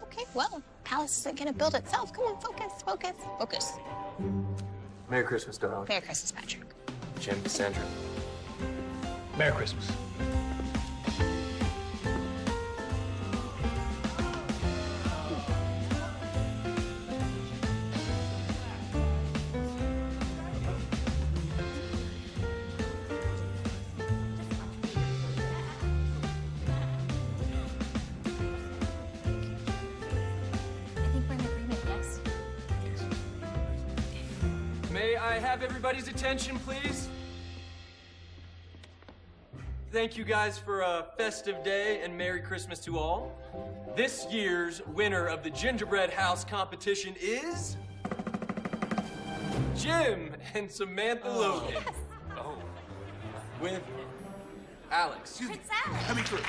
Speaker 2: Okay, well, palace isn't gonna build itself. Come on, focus, focus, focus.
Speaker 11: Merry Christmas, dog.
Speaker 2: Merry Christmas, Patrick.
Speaker 11: Jim, Cassandra.
Speaker 7: Merry Christmas.
Speaker 11: May I I have everybody's attention, please? Thank you guys for a festive day and Merry Christmas to all. This year's winner of the gingerbread house competition is Jim and Samantha Logan.
Speaker 10: Yes.
Speaker 11: Oh. With Alex.
Speaker 10: Prince Alex.
Speaker 11: Coming through.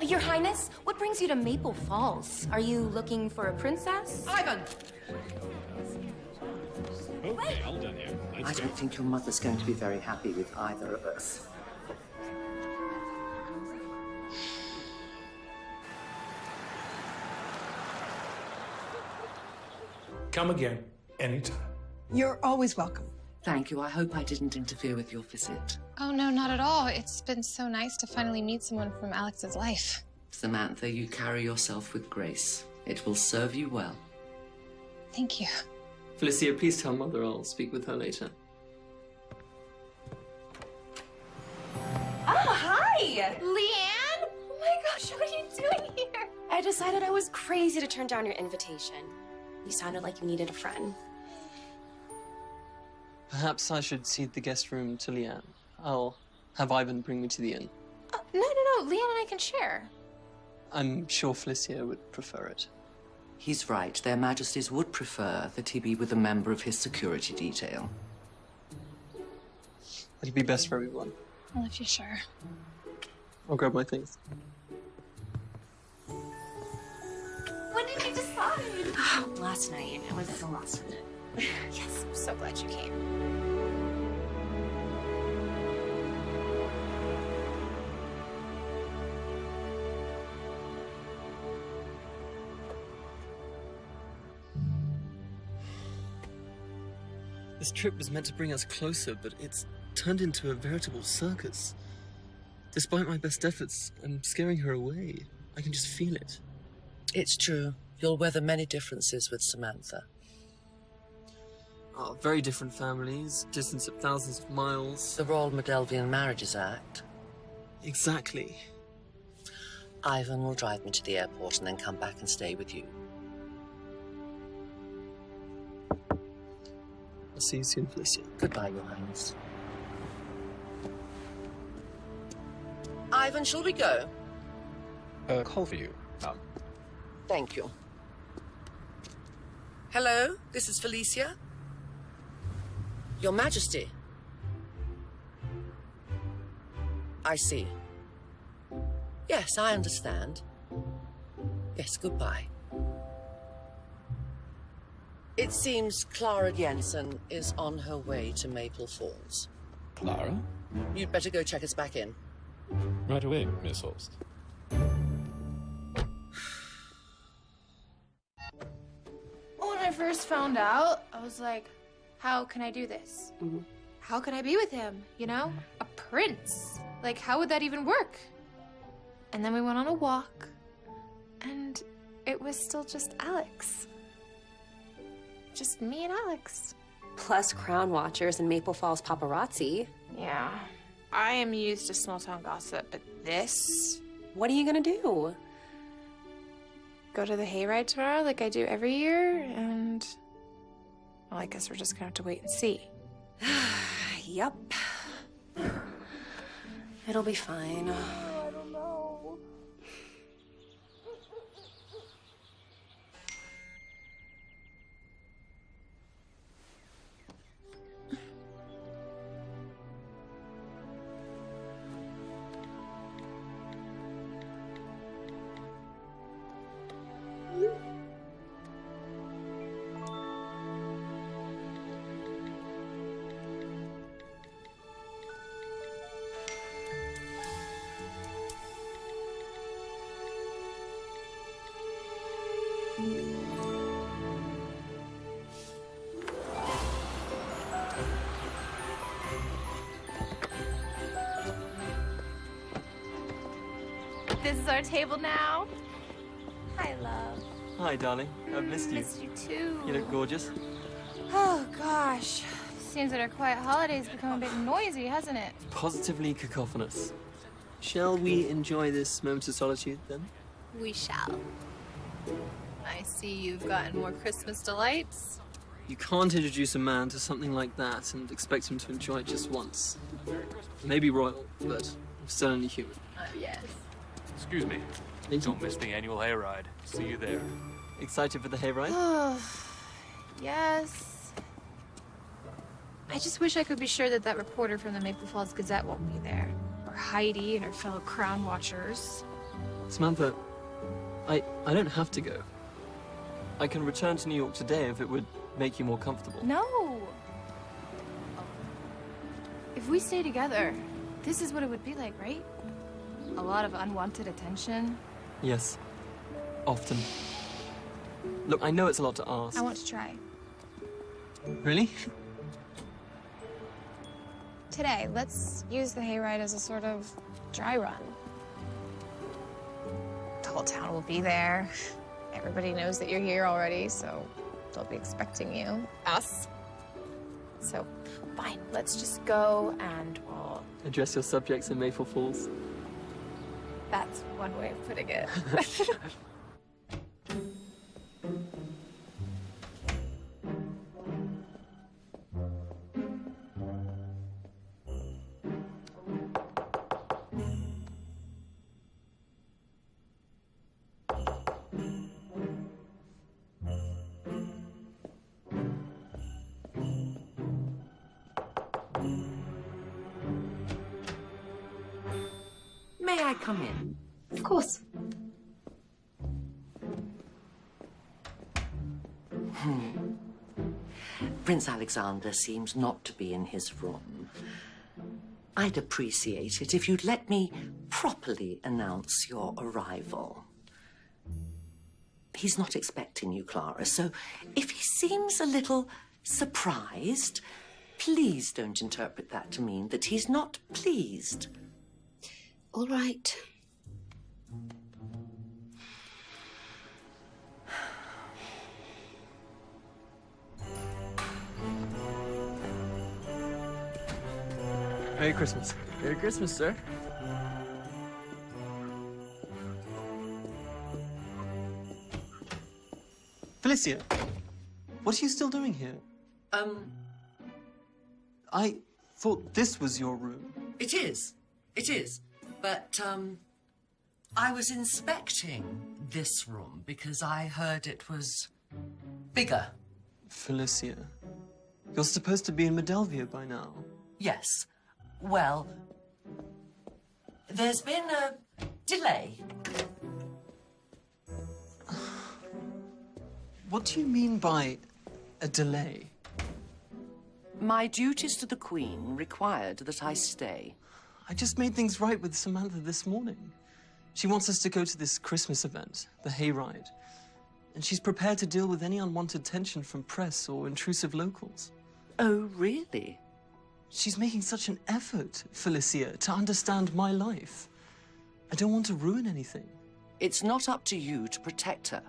Speaker 17: Your Highness, what brings you to Maple Falls? Are you looking for a princess?
Speaker 14: Ivan!
Speaker 16: Okay, all done here.
Speaker 14: I don't think your mother's going to be very happy with either of us.
Speaker 7: Come again, anytime.
Speaker 9: You're always welcome.
Speaker 14: Thank you. I hope I didn't interfere with your visit.
Speaker 2: Oh, no, not at all. It's been so nice to finally meet someone from Alex's life.
Speaker 14: Samantha, you carry yourself with grace. It will serve you well.
Speaker 2: Thank you.
Speaker 5: Felicia, please tell Mother I'll speak with her later.
Speaker 17: Oh, hi! Leanne? Oh my gosh, what are you doing here? I decided I was crazy to turn down your invitation. You sounded like you needed a friend.
Speaker 5: Perhaps I should cede the guest room to Leanne. I'll have Ivan bring me to the inn.
Speaker 2: No. Leanne and I can share.
Speaker 5: I'm sure Felicia would prefer it.
Speaker 14: He's right. Their Majesties would prefer that he be with a member of his security detail.
Speaker 5: It'll be best for everyone.
Speaker 2: Well, if you're sure.
Speaker 5: I'll grab my things.
Speaker 17: When did you decide? Last night. It was the last minute.
Speaker 2: Yes, I'm so glad you came.
Speaker 5: This trip was meant to bring us closer, but it's turned into a veritable circus. Despite my best efforts, I'm scaring her away. I can just feel it.
Speaker 14: It's true. You'll weather many differences with Samantha.
Speaker 5: Oh, very different families, distance of thousands of miles.
Speaker 14: The Royal Medelvian Marriages Act.
Speaker 5: Exactly.
Speaker 14: Ivan will drive me to the airport and then come back and stay with you.
Speaker 5: I'll see you soon, Felicia.
Speaker 14: Goodbye, Your Highness. Ivan, shall we go?
Speaker 16: Call for you.
Speaker 14: Thank you. Hello, this is Felicia. Your Majesty. I see. Yes, I understand. Yes, goodbye. It seems Clara Jensen is on her way to Maple Falls.
Speaker 16: Clara?
Speaker 14: You'd better go check us back in.
Speaker 16: Right away, Miss Holst.
Speaker 1: When I first found out, I was like, how can I do this? How can I be with him, you know? A prince. Like, how would that even work? And then we went on a walk, and it was still just Alex. Just me and Alex.
Speaker 17: Plus crown watchers and Maple Falls paparazzi.
Speaker 1: Yeah. I am used to small town gossip, but this?
Speaker 17: What are you gonna do?
Speaker 1: Go to the hayride tomorrow like I do every year, and well, I guess we're just gonna have to wait and see.
Speaker 17: Yup. It'll be fine.
Speaker 1: I don't know. This is our table now. Hi, love.
Speaker 5: Hi, darling. I've missed you.
Speaker 1: Missed you too.
Speaker 5: You look gorgeous.
Speaker 1: Oh, gosh. Seems that our quiet holiday's become a bit noisy, hasn't it?
Speaker 5: Positively cacophonous. Shall we enjoy this moment of solitude, then?
Speaker 1: We shall.
Speaker 4: I see you've gotten more Christmas delights.
Speaker 5: You can't introduce a man to something like that and expect him to enjoy it just once. Maybe royal, but still only human.
Speaker 4: Yes.
Speaker 18: Excuse me. Don't miss the annual hayride. See you there.
Speaker 5: Excited for the hayride?
Speaker 1: Yes. I just wish I could be sure that that reporter from the Maple Falls Gazette won't be there. Or Heidi and her fellow Crown Watchers.
Speaker 5: Samantha, I don't have to go. I can return to New York today if it would make you more comfortable.
Speaker 1: No! If we stay together, this is what it would be like, right? A lot of unwanted attention.
Speaker 5: Yes. Often. Look, I know it's a lot to ask.
Speaker 2: I want to try.
Speaker 5: Really?
Speaker 2: Today, let's use the hayride as a sort of dry run. The whole town will be there. Everybody knows that you're here already, so they'll be expecting you. Us. So, fine, let's just go and we'll...
Speaker 5: Address your subjects in Maple Falls.
Speaker 2: That's one way of putting it.
Speaker 14: May I come in?
Speaker 10: Of course.
Speaker 14: Prince Alexander seems not to be in his room. I'd appreciate it if you'd let me properly announce your arrival. He's not expecting you, Clara, so if he seems a little surprised, please don't interpret that to mean that he's not pleased.
Speaker 10: All right.
Speaker 5: Merry Christmas. Merry Christmas, sir. Felicia, what are you still doing here? I thought this was your room.
Speaker 14: It is. It is. But, I was inspecting this room because I heard it was bigger.
Speaker 5: Felicia, you're supposed to be in Modelvia by now.
Speaker 14: Yes. Well, there's been a delay.
Speaker 5: What do you mean by a delay?
Speaker 14: My duties to the Queen required that I stay.
Speaker 5: I just made things right with Samantha this morning. She wants us to go to this Christmas event, the hayride. And she's prepared to deal with any unwanted tension from press or intrusive locals.
Speaker 14: Oh, really?
Speaker 5: She's making such an effort, Felicia, to understand my life. I don't want to ruin anything.
Speaker 14: It's not up to you to protect her.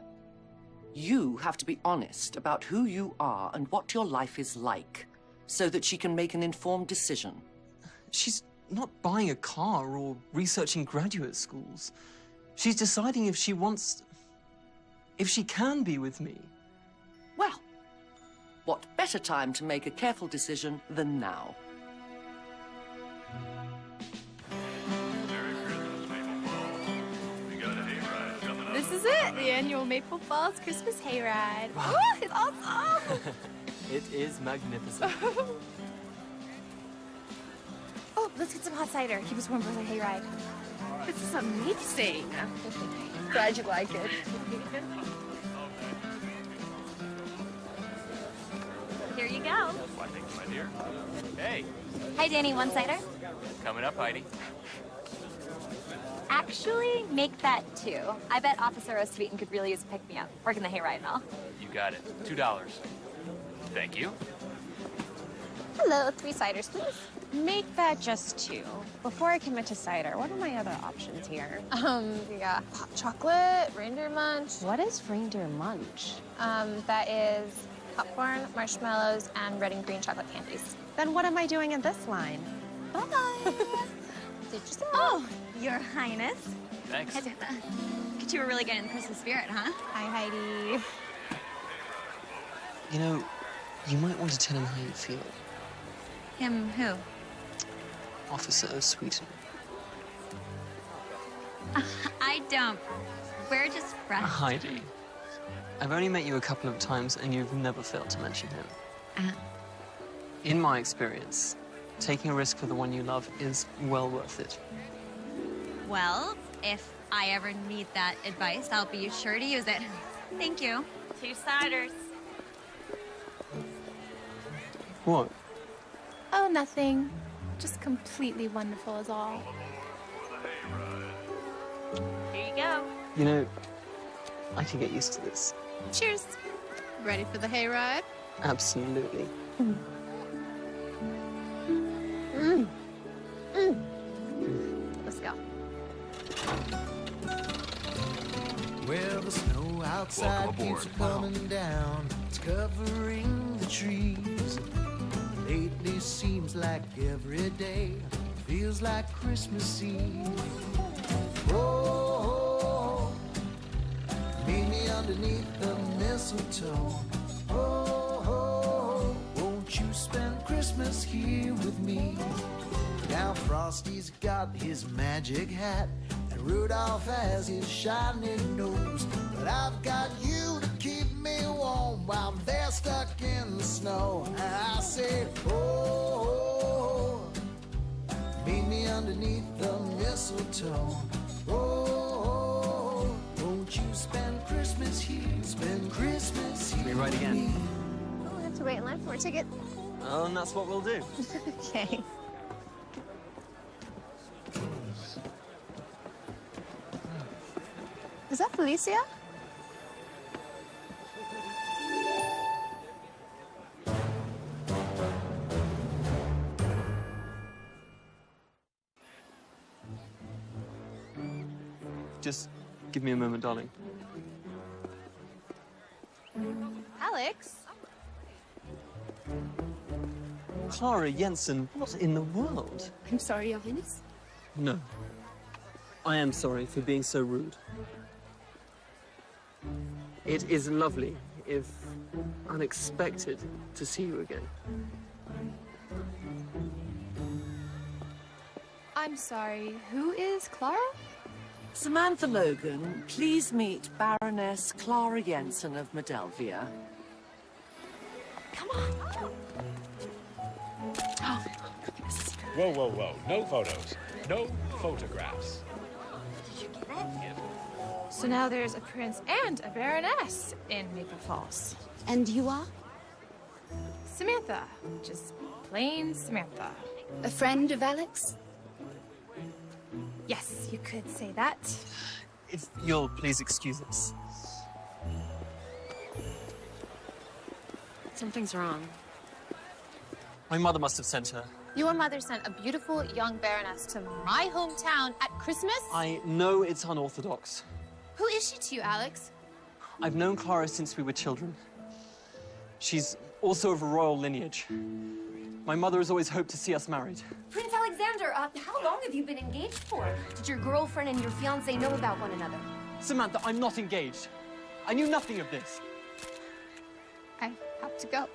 Speaker 14: You have to be honest about who you are and what your life is like, so that she can make an informed decision.
Speaker 5: She's not buying a car or researching graduate schools. She's deciding if she can be with me.
Speaker 14: Well, what better time to make a careful decision than now?
Speaker 1: This is it, the annual Maple Falls Christmas hayride.
Speaker 5: Wow.
Speaker 1: Ooh, it's awesome!
Speaker 5: It is magnificent.
Speaker 1: Oh, let's get some hot cider. Keep us warm for the hayride.
Speaker 12: This is amazing.
Speaker 2: Glad you like it.
Speaker 10: Here you go.
Speaker 18: Why, thank you, my dear. Hey,
Speaker 10: Hi, Danny. One cider?
Speaker 18: coming up, Heidi.
Speaker 10: Actually, make that two. I bet Officer O'Sweeten could really use a pick-me-up. Working the hayride and all.
Speaker 18: You got it. $2. Thank you.
Speaker 2: Hello, 3 ciders, please. Make that just 2. Before I commit to cider, what are my other options here? We got hot chocolate, reindeer munch.
Speaker 12: What is reindeer munch?
Speaker 2: That is popcorn, marshmallows, and red and green chocolate candies.
Speaker 12: Then what am I doing in this line?
Speaker 10: Bye-bye.
Speaker 2: Did you say?
Speaker 10: Oh, Your Highness.
Speaker 18: Thanks.
Speaker 19: But you were really getting in the Christmas spirit, huh?
Speaker 2: Hi, Heidi.
Speaker 5: You know, you might want to tell him how you feel.
Speaker 19: Him who?
Speaker 5: Officer O'Sweeten.
Speaker 19: I don't. We're just friends.
Speaker 5: Heidi, I've only met you a couple of times and you've never failed to mention him. In my experience, taking a risk for the one you love is well worth it.
Speaker 19: Well, if I ever need that advice, I'll be sure to use it. Thank you.
Speaker 10: 2 ciders.
Speaker 5: What?
Speaker 1: Oh, nothing. Just completely wonderful is all.
Speaker 10: Here you go.
Speaker 5: You know, I can get used to this.
Speaker 2: Cheers. Ready for the hayride?
Speaker 5: Absolutely.
Speaker 2: Let's go.
Speaker 20: Well, the snow outside keeps coming down. It's covering the trees. Lately seems like every day feels like Christmas Eve. Oh, meet me underneath the mistletoe. Oh, won't you spend Christmas here with me? Now Frosty's got his magic hat, and Rudolph has his shiny nose. But I've got you to keep me warm while they're stuck in the snow. And I say, oh, meet me underneath the mistletoe. Oh, won't you spend Christmas here? Spend Christmas here.
Speaker 5: Can we ride again?
Speaker 2: Oh, we have to wait in line for a ticket.
Speaker 5: Oh, and that's what we'll do.
Speaker 2: Okay. Is that Felicia?
Speaker 5: Just give me a moment, darling.
Speaker 2: Alex?
Speaker 5: Clara Jensen, what in the world?
Speaker 12: I'm sorry, Your Highness.
Speaker 5: No. I am sorry for being so rude. It is lovely, if unexpected, to see you again.
Speaker 1: I'm sorry, who is Clara?
Speaker 14: Samantha Logan, please meet Baroness Clara Jensen of Modelvia. Come on.
Speaker 16: Oh, whoa, whoa, whoa. No photos. No photographs.
Speaker 1: So now there's a prince and a baroness in Maple Falls.
Speaker 12: And you are?
Speaker 1: Samantha. Just plain Samantha.
Speaker 12: A friend of Alex?
Speaker 1: Yes, you could say that.
Speaker 5: If you'll please excuse us.
Speaker 14: Something's wrong.
Speaker 5: My mother must have sent her.
Speaker 2: Your mother sent a beautiful young baroness to my hometown at Christmas?
Speaker 5: I know it's unorthodox.
Speaker 2: Who is she to you, Alex?
Speaker 5: I've known Clara since we were children. She's also of a royal lineage. My mother has always hoped to see us married.
Speaker 10: Prince Alexander, how long have you been engaged for? Did your girlfriend and your fiancé know about one another?
Speaker 5: Samantha, I'm not engaged. I knew nothing of this.
Speaker 2: I have to go.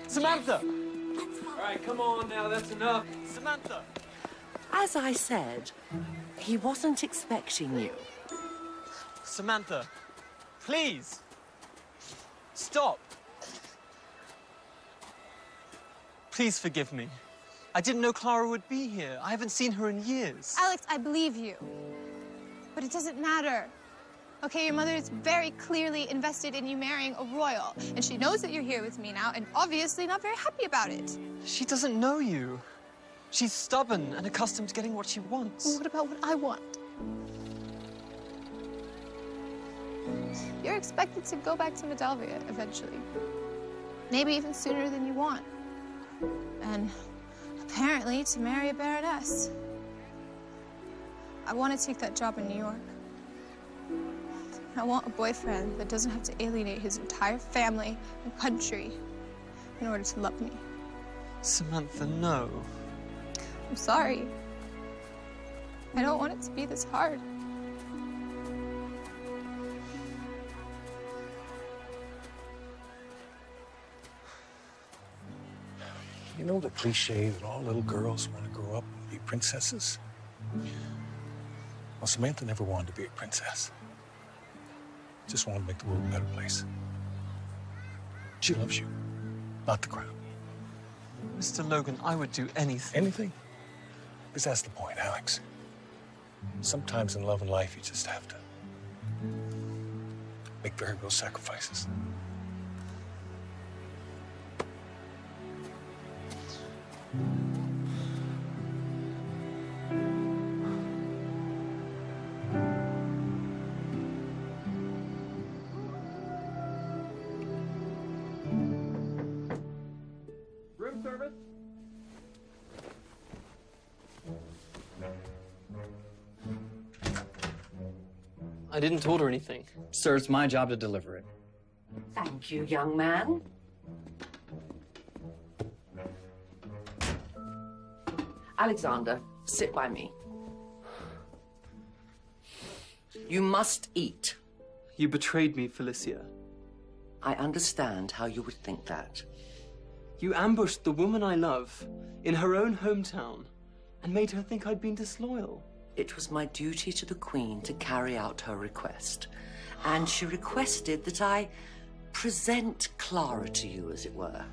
Speaker 5: Samantha!
Speaker 11: All right, come on now, that's enough.
Speaker 5: Samantha!
Speaker 14: As I said, he wasn't expecting you.
Speaker 5: Samantha, please! Stop! Please forgive me. I didn't know Clara would be here. I haven't seen her in years.
Speaker 2: Alex, I believe you. But it doesn't matter. Okay, your mother is very clearly invested in you marrying a royal, and she knows that you're here with me now, and obviously not very happy about it.
Speaker 5: She doesn't know you. She's stubborn and accustomed to getting what she wants.
Speaker 2: Well, what about what I want? You're expected to go back to Modelvia eventually. Maybe even sooner than you want. And apparently to marry a baroness. I want to take that job in New York. I want a boyfriend that doesn't have to alienate his entire family and country in order to love me.
Speaker 5: Samantha, no.
Speaker 2: I'm sorry. I don't want it to be this hard.
Speaker 7: You know the cliche that all little girls want to grow up and be princesses? Well, Samantha never wanted to be a princess. Just wanted to make the world a better place. She loves you, not the crown.
Speaker 5: Mr. Logan, I would do anything.
Speaker 7: Anything? Because that's the point, Alex. Sometimes in love and life, you just have to make very real sacrifices.
Speaker 11: Room service?
Speaker 5: I didn't order anything.
Speaker 21: Sir, it's my job to deliver it.
Speaker 14: Thank you, young man. Alexander, sit by me. You must eat.
Speaker 5: You betrayed me, Felicia.
Speaker 14: I understand how you would think that.
Speaker 5: You ambushed the woman I love in her own hometown and made her think I'd been disloyal.
Speaker 14: It was my duty to the Queen to carry out her request. And she requested that I present Clara to you, as it were.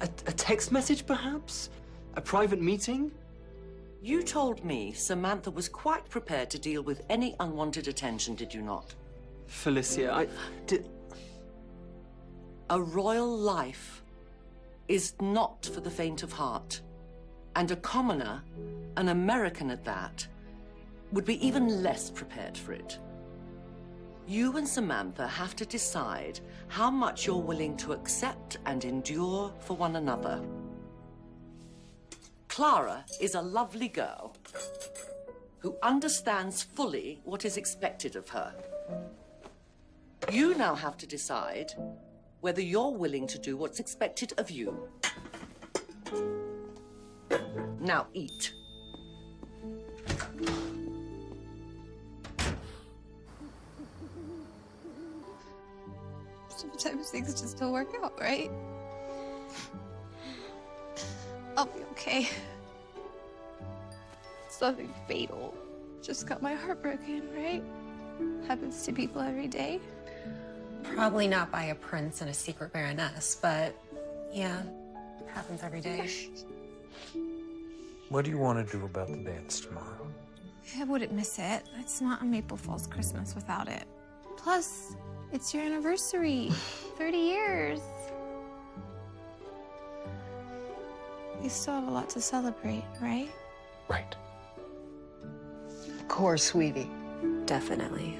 Speaker 5: A text message, perhaps? A private meeting?
Speaker 14: You told me Samantha was quite prepared to deal with any unwanted attention, did you not?
Speaker 5: Felicia, I did...
Speaker 14: A royal life is not for the faint of heart. And a commoner, an American at that, would be even less prepared for it. You and Samantha have to decide how much you're willing to accept and endure for one another. Clara is a lovely girl who understands fully what is expected of her. You now have to decide whether you're willing to do what's expected of you. Now eat.
Speaker 2: Sometimes things just don't work out, right? I'll be okay. It's nothing fatal. Just got my heart broken, right? Happens to people every day.
Speaker 22: Probably not by a prince and a secret baroness, but yeah, happens every day.
Speaker 7: What do you want to do about the dance tomorrow?
Speaker 2: I wouldn't miss it. It's not a Maple Falls Christmas without it. Plus, it's your anniversary. 30 years. You still have a lot to celebrate, right?
Speaker 7: Right.
Speaker 9: Of course, sweetie.
Speaker 12: Definitely.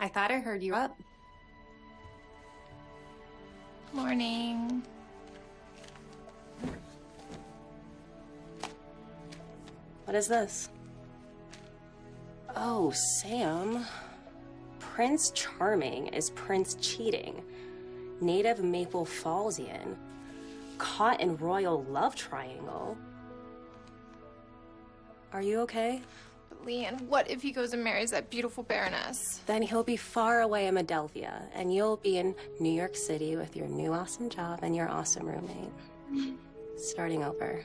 Speaker 17: I thought I heard you up.
Speaker 1: Morning.
Speaker 17: What is this? Oh, Sam. Prince Charming is Prince Cheating. Native Maple Fallsian. Caught in royal love triangle. Are you okay?
Speaker 2: But Leanne, what if he goes and marries that beautiful baroness?
Speaker 17: Then he'll be far away in Adelphia, and you'll be in New York City with your new awesome job and your awesome roommate. Starting over.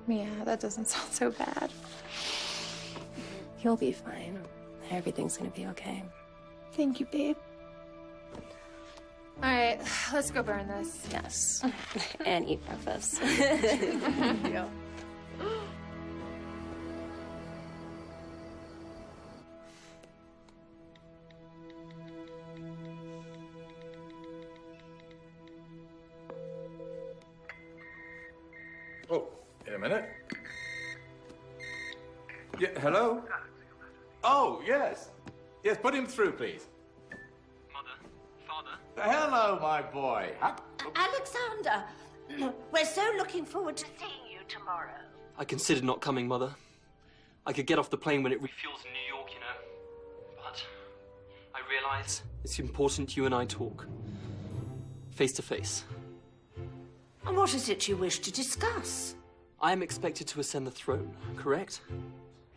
Speaker 1: Yeah, that doesn't sound so bad.
Speaker 17: You'll be fine. Everything's gonna be okay.
Speaker 2: Thank you, babe.
Speaker 1: All right, let's go burn this.
Speaker 17: Yes. And eat breakfast.
Speaker 1: Yeah.
Speaker 13: Oh, in a minute. Yeah, hello? Oh, yes. Yes, put him through, please.
Speaker 18: Mother, father.
Speaker 13: Hello, my boy.
Speaker 8: Alexander, we're so looking forward to seeing you tomorrow.
Speaker 5: I considered not coming, Mother. I could get off the plane when it refuels in New York, you know. But I realize it's important you and I talk. Face to face.
Speaker 8: And what is it you wish to discuss?
Speaker 5: I am expected to ascend the throne, correct?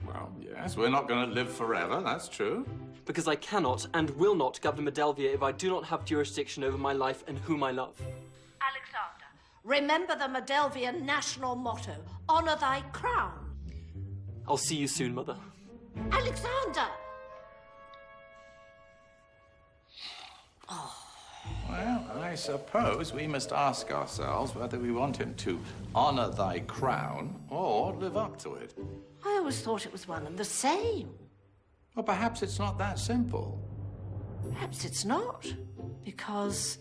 Speaker 13: Well, yes, we're not going to live forever, that's true.
Speaker 5: Because I cannot and will not govern Medelvia if I do not have jurisdiction over my life and whom I love.
Speaker 8: Alexander, remember the Medelvian national motto, honor thy crown.
Speaker 5: I'll see you soon, Mother.
Speaker 8: Alexander!
Speaker 13: Well, I suppose we must ask ourselves whether we want him to honor thy crown or live up to it.
Speaker 8: I always thought it was one and the same.
Speaker 13: Well, perhaps it's not that simple.
Speaker 8: Perhaps it's not, because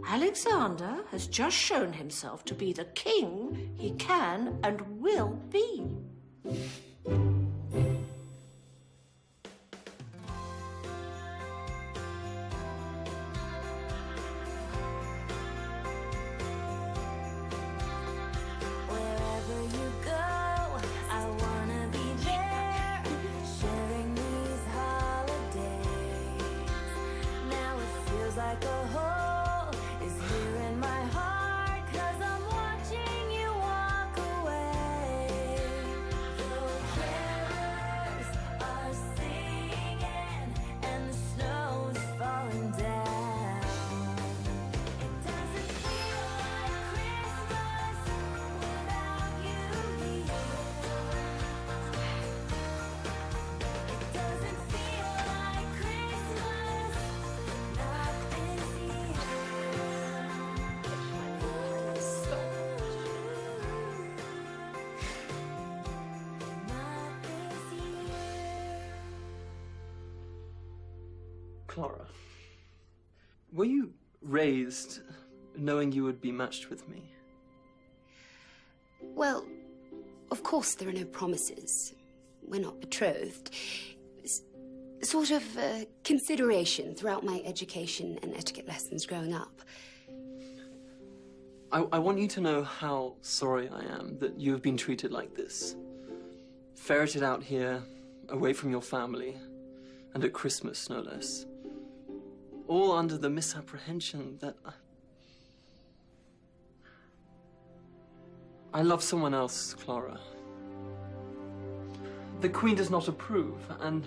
Speaker 8: Alexander has just shown himself to be the king he can and will be.
Speaker 3: Wherever you go, I wanna be there, sharing these holidays. Now it feels like a hole is here in my heart, 'cause I'm watching you walk away. The carolers are singing and the snow's falling down. It doesn't feel like Christmas without you here. It doesn't feel like Christmas, not this year. Not this year.
Speaker 5: Clara, were you raised knowing you would be matched with me?
Speaker 6: Well, of course there are no promises. We're not betrothed. It's sort of consideration throughout my education and etiquette lessons growing up.
Speaker 5: I want you to know how sorry I am that you have been treated like this. Ferreted out here, away from your family, and at Christmas, no less. All under the misapprehension that I love someone else, Clara. The Queen does not approve, and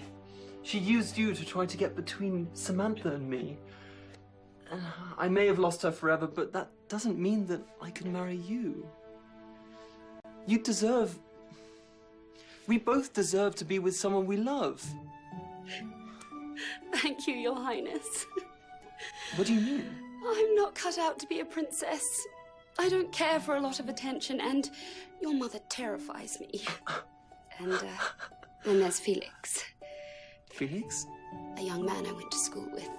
Speaker 5: she used you to try to get between Samantha and me. I may have lost her forever, but that doesn't mean that I can marry you. You deserve... We both deserve to be with someone we love.
Speaker 6: Thank you, Your Highness.
Speaker 5: What do you mean?
Speaker 6: I'm not cut out to be a princess. I don't care for a lot of attention, and your mother terrifies me. And then there's Felix.
Speaker 5: Felix?
Speaker 6: A young man I went to school with.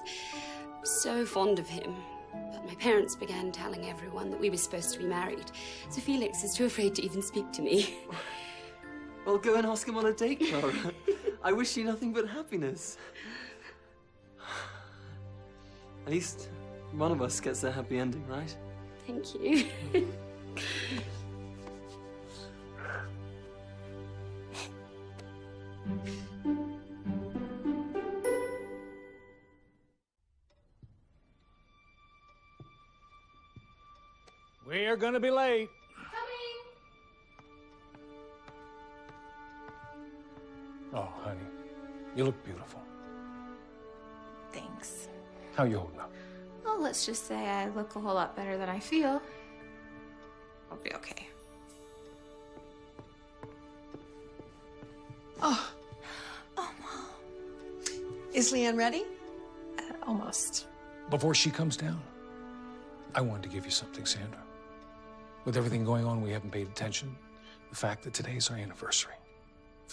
Speaker 6: So fond of him. But my parents began telling everyone that we were supposed to be married. So Felix is too afraid to even speak to me.
Speaker 5: Well, go and ask him on a date, Clara. I wish you nothing but happiness. At least one of us gets a happy ending, right?
Speaker 6: Thank you.
Speaker 7: We're gonna be late. Oh, honey, you look beautiful.
Speaker 1: Thanks.
Speaker 7: How you holding up?
Speaker 1: Well, let's just say I look a whole lot better than I feel. I'll be okay.
Speaker 9: Oh.
Speaker 1: Oh, Mom.
Speaker 9: Is Leanne ready?
Speaker 1: Almost.
Speaker 7: Before she comes down, I wanted to give you something, Sandra. With everything going on, we haven't paid attention. The fact that today's our anniversary.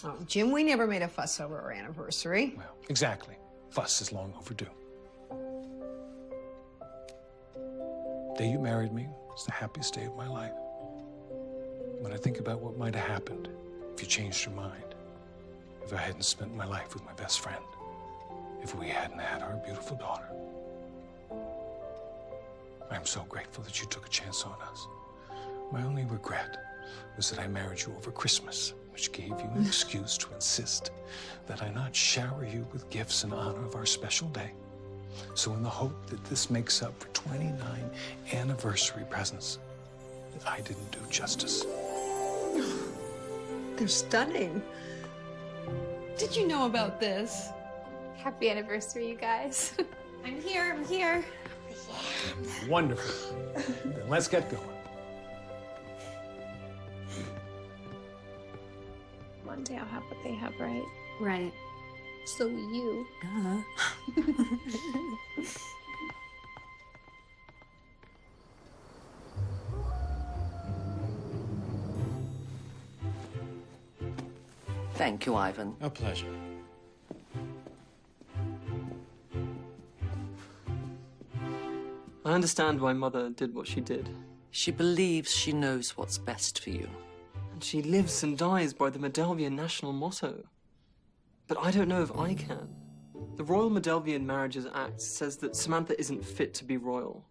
Speaker 9: Oh, Jim, we never made a fuss over our anniversary.
Speaker 7: Well, exactly. Fuss is long overdue. The day you married me was the happiest day of my life. when I think about what might have happened if you changed your mind, if I hadn't spent my life with my best friend, if we hadn't had our beautiful daughter. I'm so grateful that you took a chance on us. My only regret was that I married you over Christmas, which gave you an excuse to insist that I not shower you with gifts in honor of our special day. So in the hope that this makes up for 29 anniversary presents that I didn't do justice.
Speaker 9: They're stunning. Did you know about this?
Speaker 1: Happy anniversary, you guys.
Speaker 2: I'm here.
Speaker 7: Wonderful. Then let's get going.
Speaker 2: One day I'll have what they have, right?
Speaker 17: Right.
Speaker 2: So will you.
Speaker 14: Thank you, Ivan.
Speaker 16: A pleasure.
Speaker 5: I understand why Mother did what she did.
Speaker 14: She believes she knows what's best for you.
Speaker 5: And she lives and dies by the Medelvian national motto. But I don't know if I can. The Royal Medelvian Marriages Act says that Samantha isn't fit to be royal.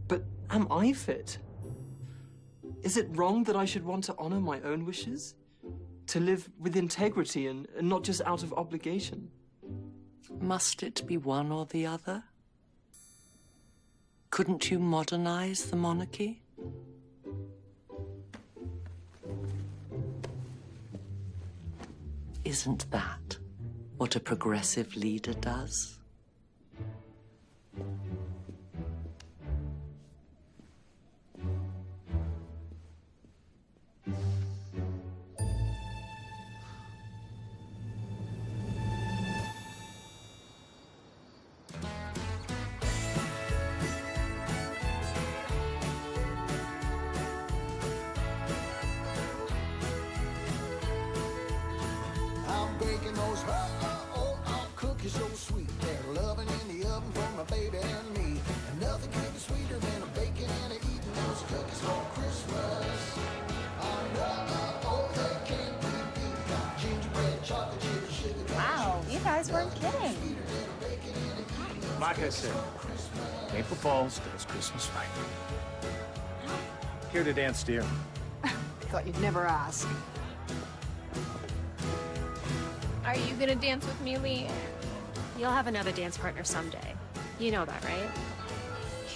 Speaker 5: But am I fit? Is it wrong that I should want to honor my own wishes? To live with integrity and not just out of obligation?
Speaker 14: Must it be one or the other? Couldn't you modernize the monarchy? Isn't that what a progressive leader does?
Speaker 20: I'm baking those cookies so sweet. They're loving in the oven for my baby and me. And nothing could be sweeter than a baking and a eating those cookies for Christmas. They can't be beat. Got gingerbread, chocolate chip, sugar.
Speaker 10: Wow, you guys weren't kidding.
Speaker 16: Like I said, Maple Falls does Christmas right. Here to dance, dear.
Speaker 9: Thought you'd never ask.
Speaker 2: Are you gonna dance with me, Lee?
Speaker 17: You'll have another dance partner someday. You know that, right?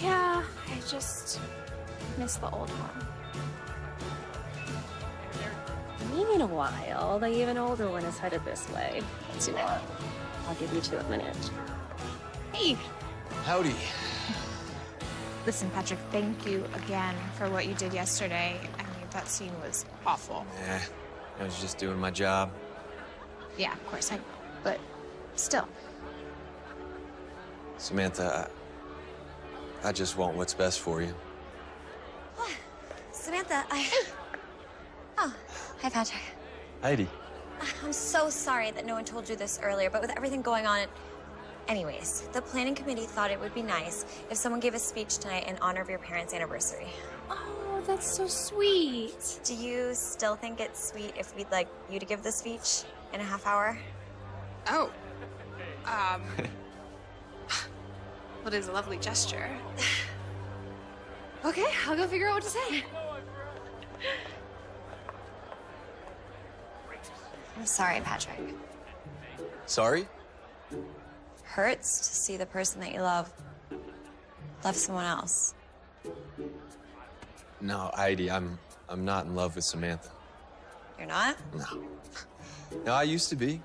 Speaker 2: Yeah, I just miss the old one.
Speaker 17: Maybe in a while. The even older one is headed this way. Let's do that. I'll give you 2 a minute.
Speaker 2: Hey!
Speaker 11: Howdy.
Speaker 2: Listen, Patrick, thank you again for what you did yesterday. I mean, that scene was awful.
Speaker 11: I was just doing my job.
Speaker 2: Yeah, of course, I know. But still.
Speaker 11: Samantha, I just want what's best for you.
Speaker 19: Samantha, Oh, hi, Patrick.
Speaker 11: Heidi.
Speaker 19: I'm so sorry that no one told you this earlier, but with everything going on, Anyways, the planning committee thought it would be nice if someone gave a speech tonight in honor of your parents' anniversary.
Speaker 2: Oh, that's so sweet.
Speaker 19: Do you still think it's sweet if we'd like you to give the speech in a half hour?
Speaker 2: Oh. Well, it is a lovely gesture. Okay, I'll go figure out what to say.
Speaker 19: I'm sorry, Patrick.
Speaker 11: Sorry?
Speaker 19: Hurts to see the person that you love someone else.
Speaker 11: No, Heidi, I'm not in love with Samantha.
Speaker 19: You're not?
Speaker 11: No, I used to be,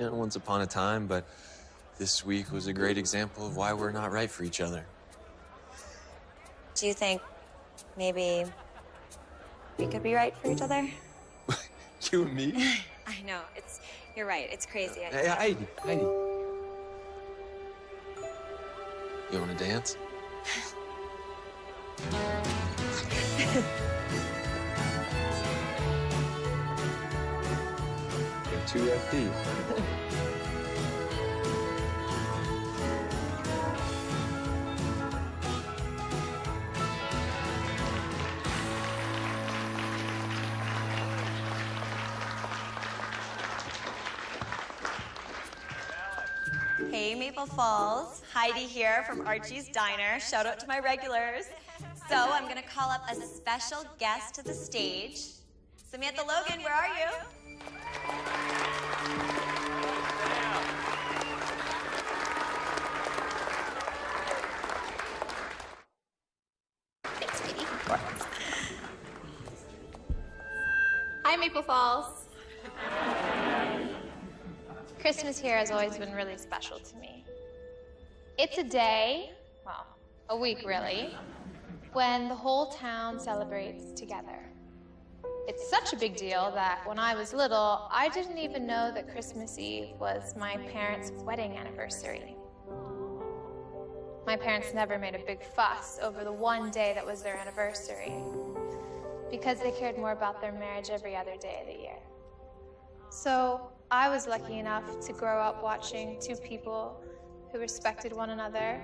Speaker 11: once upon a time, but this week was a great example of why we're not right for each other.
Speaker 19: Do you think maybe we could be right for each other?
Speaker 11: You and me?
Speaker 19: I know, you're right, it's crazy.
Speaker 11: Hey, Heidi. You want to dance? You're 2 FD.
Speaker 19: Hey Maple Falls, Heidi here from Archie's Diner. Shout out to my regulars. So I'm gonna call up a special guest to the stage. Samantha Logan, where are you? Thanks, baby.
Speaker 1: Hi, Maple Falls. Christmas here has always been really special to me. It's a day, well, a week really, when the whole town celebrates together. It's such a big deal that when I was little, I didn't even know that Christmas Eve was my parents' wedding anniversary. My parents never made a big fuss over the one day that was their anniversary, because they cared more about their marriage every other day of the year. So I was lucky enough to grow up watching two people who respected one another,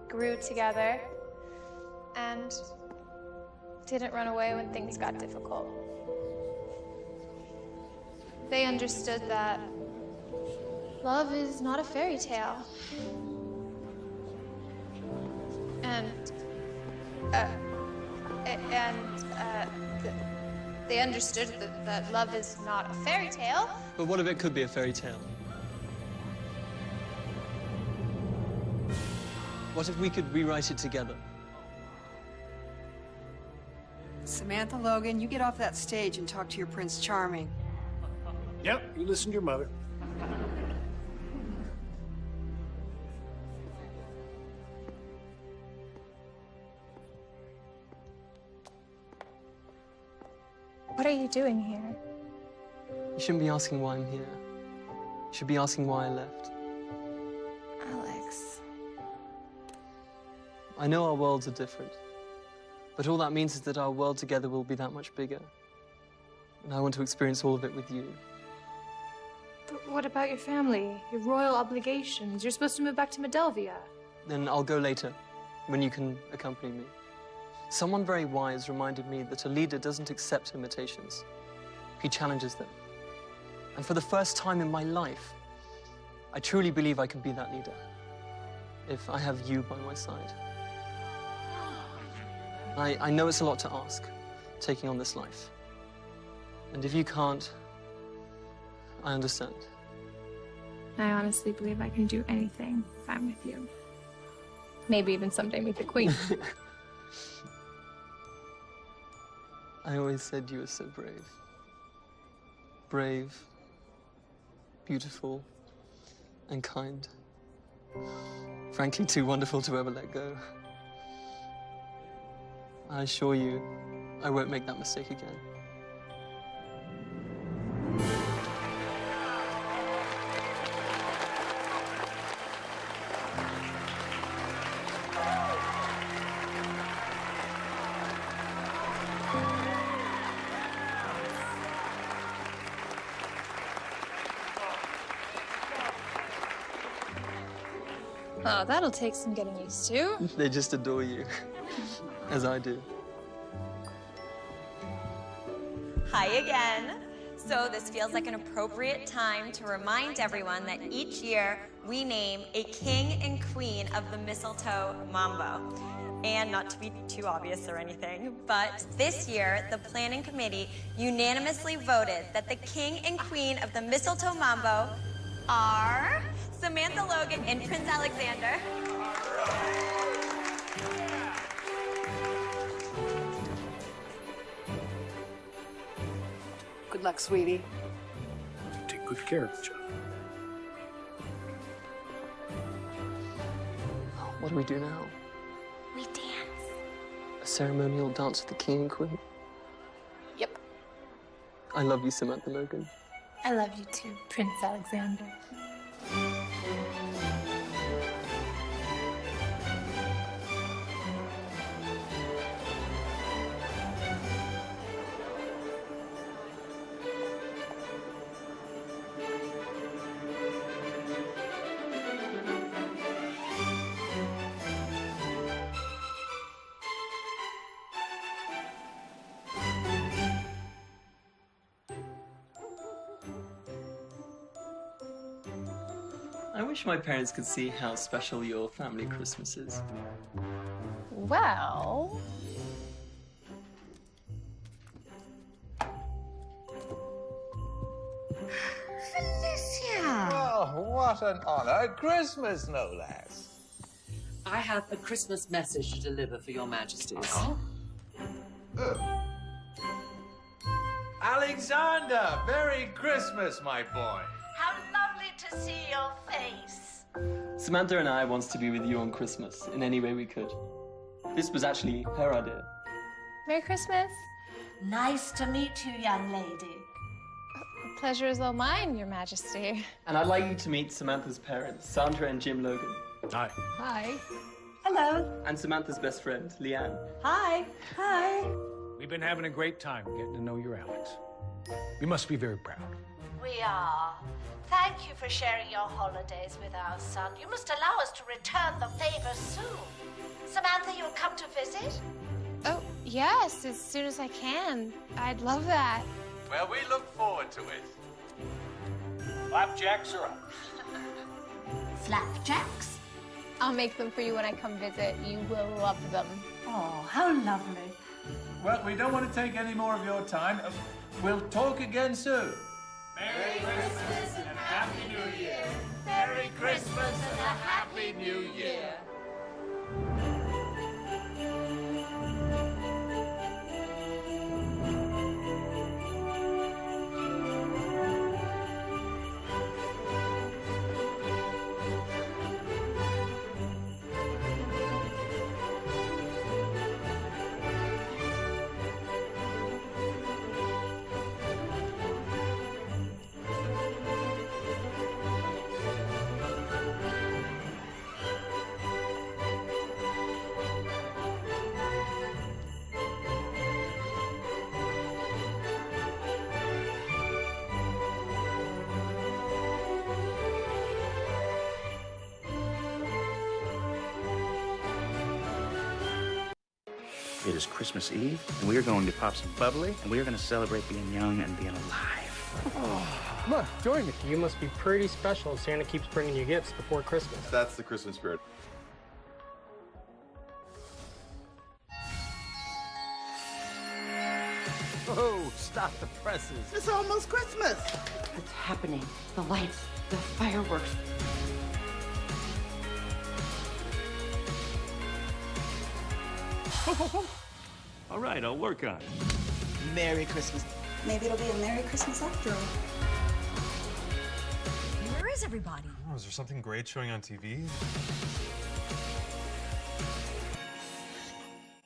Speaker 1: grew together, and didn't run away when things got difficult. They understood that love is not a fairy tale. They understood that love is not a fairy tale.
Speaker 5: But what if it could be a fairy tale? What if we could rewrite it together?
Speaker 9: Samantha Logan, you get off that stage and talk to your Prince Charming.
Speaker 7: Yep, you listen to your mother.
Speaker 1: What are you doing here?
Speaker 5: You shouldn't be asking why I'm here. You should be asking why I left.
Speaker 1: Alex.
Speaker 5: I know our worlds are different, but all that means is that our world together will be that much bigger. And I want to experience all of it with you.
Speaker 1: But what about your family? Your royal obligations? You're supposed to move back to Modelvia.
Speaker 5: Then I'll go later, when you can accompany me. Someone very wise reminded me that a leader doesn't accept invitations. He challenges them. And for the first time in my life, I truly believe I can be that leader if I have you by my side. I know it's a lot to ask, taking on this life. And if you can't, I understand.
Speaker 1: I honestly believe I can do anything if I'm with you. Maybe even someday meet the Queen.
Speaker 5: I always said you were so brave. Brave, beautiful, and kind. Frankly, too wonderful to ever let go. I assure you, I won't make that mistake again.
Speaker 1: Oh, that'll take some getting used to.
Speaker 5: They just adore you, as I do.
Speaker 19: Hi again. So this feels like an appropriate time to remind everyone that each year we name a king and queen of the mistletoe mambo. And not to be too obvious or anything, but this year the planning committee unanimously voted that the king and queen of the mistletoe mambo are Samantha Logan and Prince Alexander.
Speaker 9: Good luck, sweetie.
Speaker 7: Take good care of each other.
Speaker 5: What do we do now?
Speaker 1: We dance.
Speaker 5: A ceremonial dance with the king and queen?
Speaker 1: Yep.
Speaker 5: I love you, Samantha Logan.
Speaker 1: I love you too, Prince Alexander.
Speaker 5: I wish my parents could see how special your family Christmas is.
Speaker 2: Well...
Speaker 22: Felicia!
Speaker 13: Oh, what an honor. Christmas, no less.
Speaker 14: I have a Christmas message to deliver for your majesties.
Speaker 13: Alexander, Merry Christmas, my boy.
Speaker 8: How lovely to see your face.
Speaker 5: Samantha and I wants to be with you on Christmas in any way we could. This was actually her idea.
Speaker 2: Merry Christmas.
Speaker 8: Nice to meet you, young lady.
Speaker 2: The pleasure is all mine, Your Majesty.
Speaker 5: And I'd like you to meet Samantha's parents, Sandra and Jim Logan.
Speaker 7: Hi.
Speaker 2: Hi.
Speaker 8: Hello.
Speaker 5: And Samantha's best friend, Leanne.
Speaker 8: Hi. Hi.
Speaker 7: We've been having a great time getting to know your Alex. We must be very proud.
Speaker 8: We are. Thank you for sharing your holidays with our son. You must allow us to return the favor soon. Samantha, you'll come to visit?
Speaker 2: Oh, yes, as soon as I can. I'd love that.
Speaker 13: Well, we look forward to it.
Speaker 16: Flapjacks are up.
Speaker 8: Flapjacks?
Speaker 2: I'll make them for you when I come visit. You will love them.
Speaker 8: Oh, how lovely.
Speaker 11: Well, we don't want to take any more of your time. We'll talk again soon.
Speaker 3: Merry Christmas and Happy New Year.
Speaker 8: Merry Christmas and a Happy New Year.
Speaker 4: It is Christmas Eve, and we are going to pop some bubbly, and we are going to celebrate being young and being alive.
Speaker 15: Come on, join me. You must be pretty special if Santa keeps bringing you gifts before Christmas.
Speaker 23: That's the Christmas spirit.
Speaker 24: Oh, stop the presses.
Speaker 25: It's almost Christmas.
Speaker 24: What's happening? The lights, the fireworks.
Speaker 16: All right, I'll work on it.
Speaker 25: Merry Christmas.
Speaker 26: Maybe it'll be a Merry Christmas after all.
Speaker 27: Where is everybody?
Speaker 28: Oh, is there something great showing on TV?